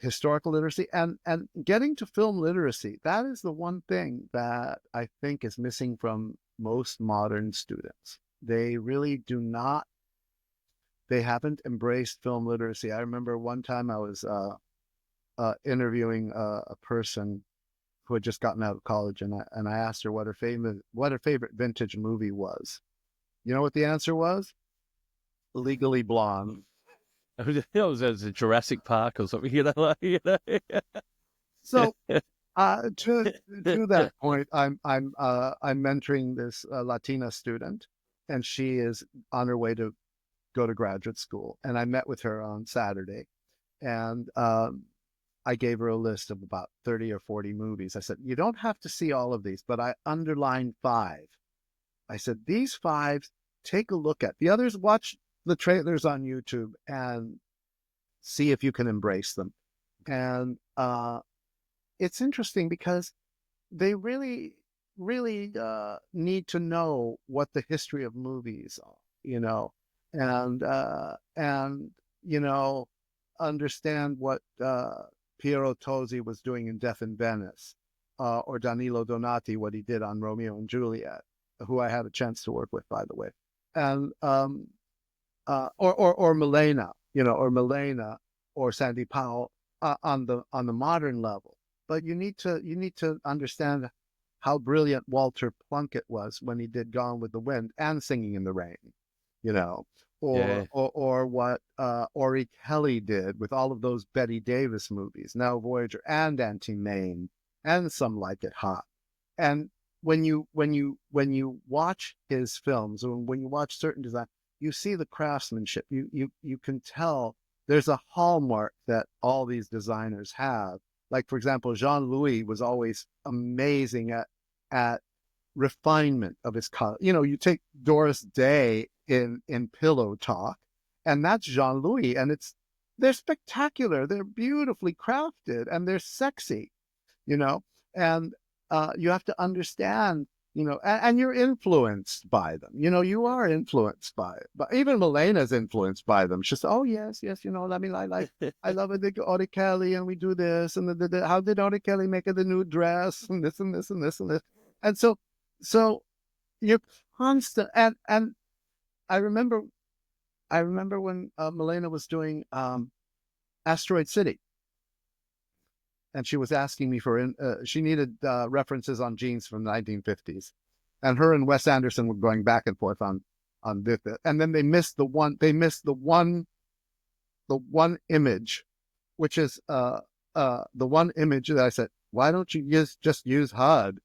historical literacy, and getting to film literacy. That is the one thing that I think is missing from most modern students. They really do not. They haven't embraced film literacy. I remember one time I was interviewing a person who had just gotten out of college, and I asked her what her favorite vintage movie was. You know what the answer was? Legally Blonde. It was a Jurassic Park or something, like. So to that point, I'm mentoring this Latina student, and she is on her way to go to graduate school. And I met with her on Saturday, and I gave her a list of about 30 or 40 movies. I said, "You don't have to see all of these, but I underlined 5. I said, these 5, take a look at. The others, watch the trailers on YouTube and see if you can embrace them." And it's interesting because they really, really need to know what the history of movies are, and understand what Piero Tosi was doing in Death in Venice, or Danilo Donati, what he did on Romeo and Juliet, who I had a chance to work with, by the way, and or Milena, or Sandy Powell, on the modern level. But you need to understand how brilliant Walter Plunkett was when he did Gone with the Wind and Singing in the Rain, you know, Yeah. or what Ori Kelly did with all of those Betty Davis movies, Now Voyager and Auntie Mame and Some Like It Hot. And when you watch his films, or when you watch certain design, you see the craftsmanship. You can tell there's a hallmark that all these designers have. Like, for example, Jean-Louis was always amazing at refinement of his color. You take Doris Day in Pillow Talk, and that's Jean-Louis, and they're spectacular, they're beautifully crafted, and they're sexy, and you have to understand, and you're influenced by them. You are influenced by it. But even Milena's influenced by them. She says, "Oh yes, I mean, I love it, Audie Kelly, and we do this, and how did Audie Kelly make it the new dress, and this and this and this and this." And so you're constant. And I remember when Milena was doing Asteroid City. And she was asking me she needed references on jeans from the 1950s, and her and Wes Anderson were going back and forth on this, and then they missed the one image, which is the one image that I said, why don't you just use HUD,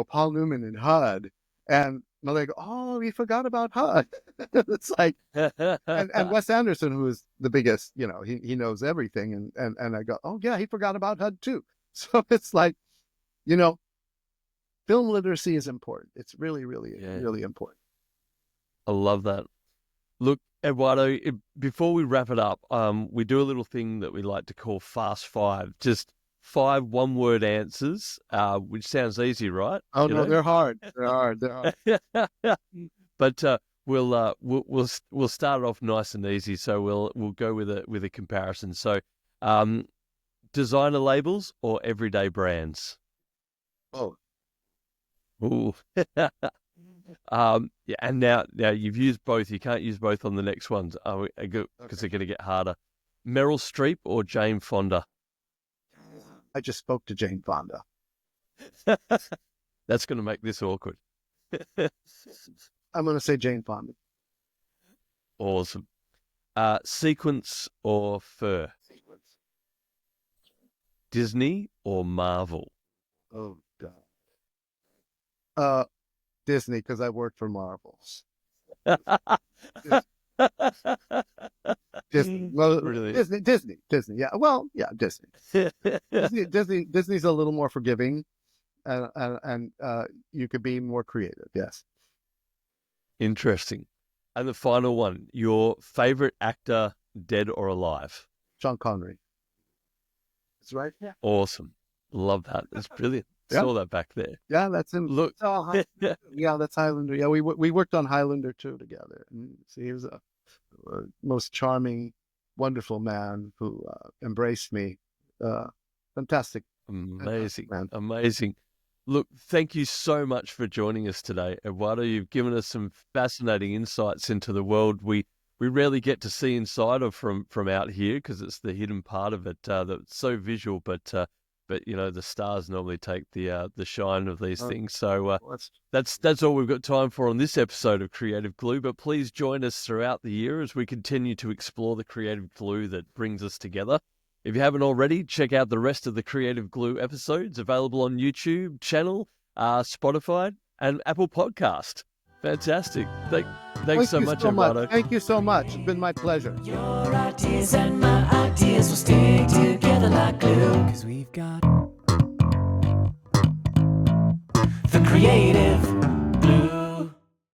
Paul Newman in HUD, and they go, oh, we forgot about HUD. It's like, and Wes Anderson, who is the biggest, he knows everything. And I go, oh yeah, he forgot about HUD too. So it's like, film literacy is important. It's really, really, really important. I love that. Look, Eduardo, before we wrap it up, we do a little thing that we like to call Fast Five. Just 5 one-word answers, which sounds easy, right? Oh no, they're hard. They're hard. But we'll start it off nice and easy. So we'll go with a comparison. So, designer labels or everyday brands? Oh, ooh. Yeah, and now you've used both. You can't use both on the next ones because they're going to get harder. Meryl Streep or Jane Fonda? I just spoke to Jane Fonda. That's going to make this awkward. I'm going to say Jane Fonda. Awesome. Sequence or fur? Sequence. Disney or Marvel? Oh God. Disney, because I worked for Marvel. Disney. Well, really? Disney. Yeah. Well, yeah, Disney. Disney's a little more forgiving, and you could be more creative. Yes. Interesting. And the final one, your favorite actor, dead or alive? Sean Connery. That's right. Yeah. Awesome. Love that. That's brilliant. Yeah. Saw that back there. Yeah, that's him. Look. Yeah, that's Highlander. Yeah, we worked on Highlander 2 together. And see, he was a most charming, wonderful man who embraced me. Fantastic. Amazing. Man. Amazing. Look, thank you so much for joining us today, Eduardo. You've given us some fascinating insights into the world we rarely get to see inside of from out here, because it's the hidden part of it that's so visual, but the stars normally take the shine of these things. So that's all we've got time for on this episode of Creative Glue. But please join us throughout the year as we continue to explore the creative glue that brings us together. If you haven't already, check out the rest of the Creative Glue episodes available on YouTube channel, Spotify, and Apple Podcast. Fantastic. Thanks so much, Eduardo. Thank you so much. It's been my pleasure. Your ideas and my ideas will stick together like glue. 'Cause we've got the creative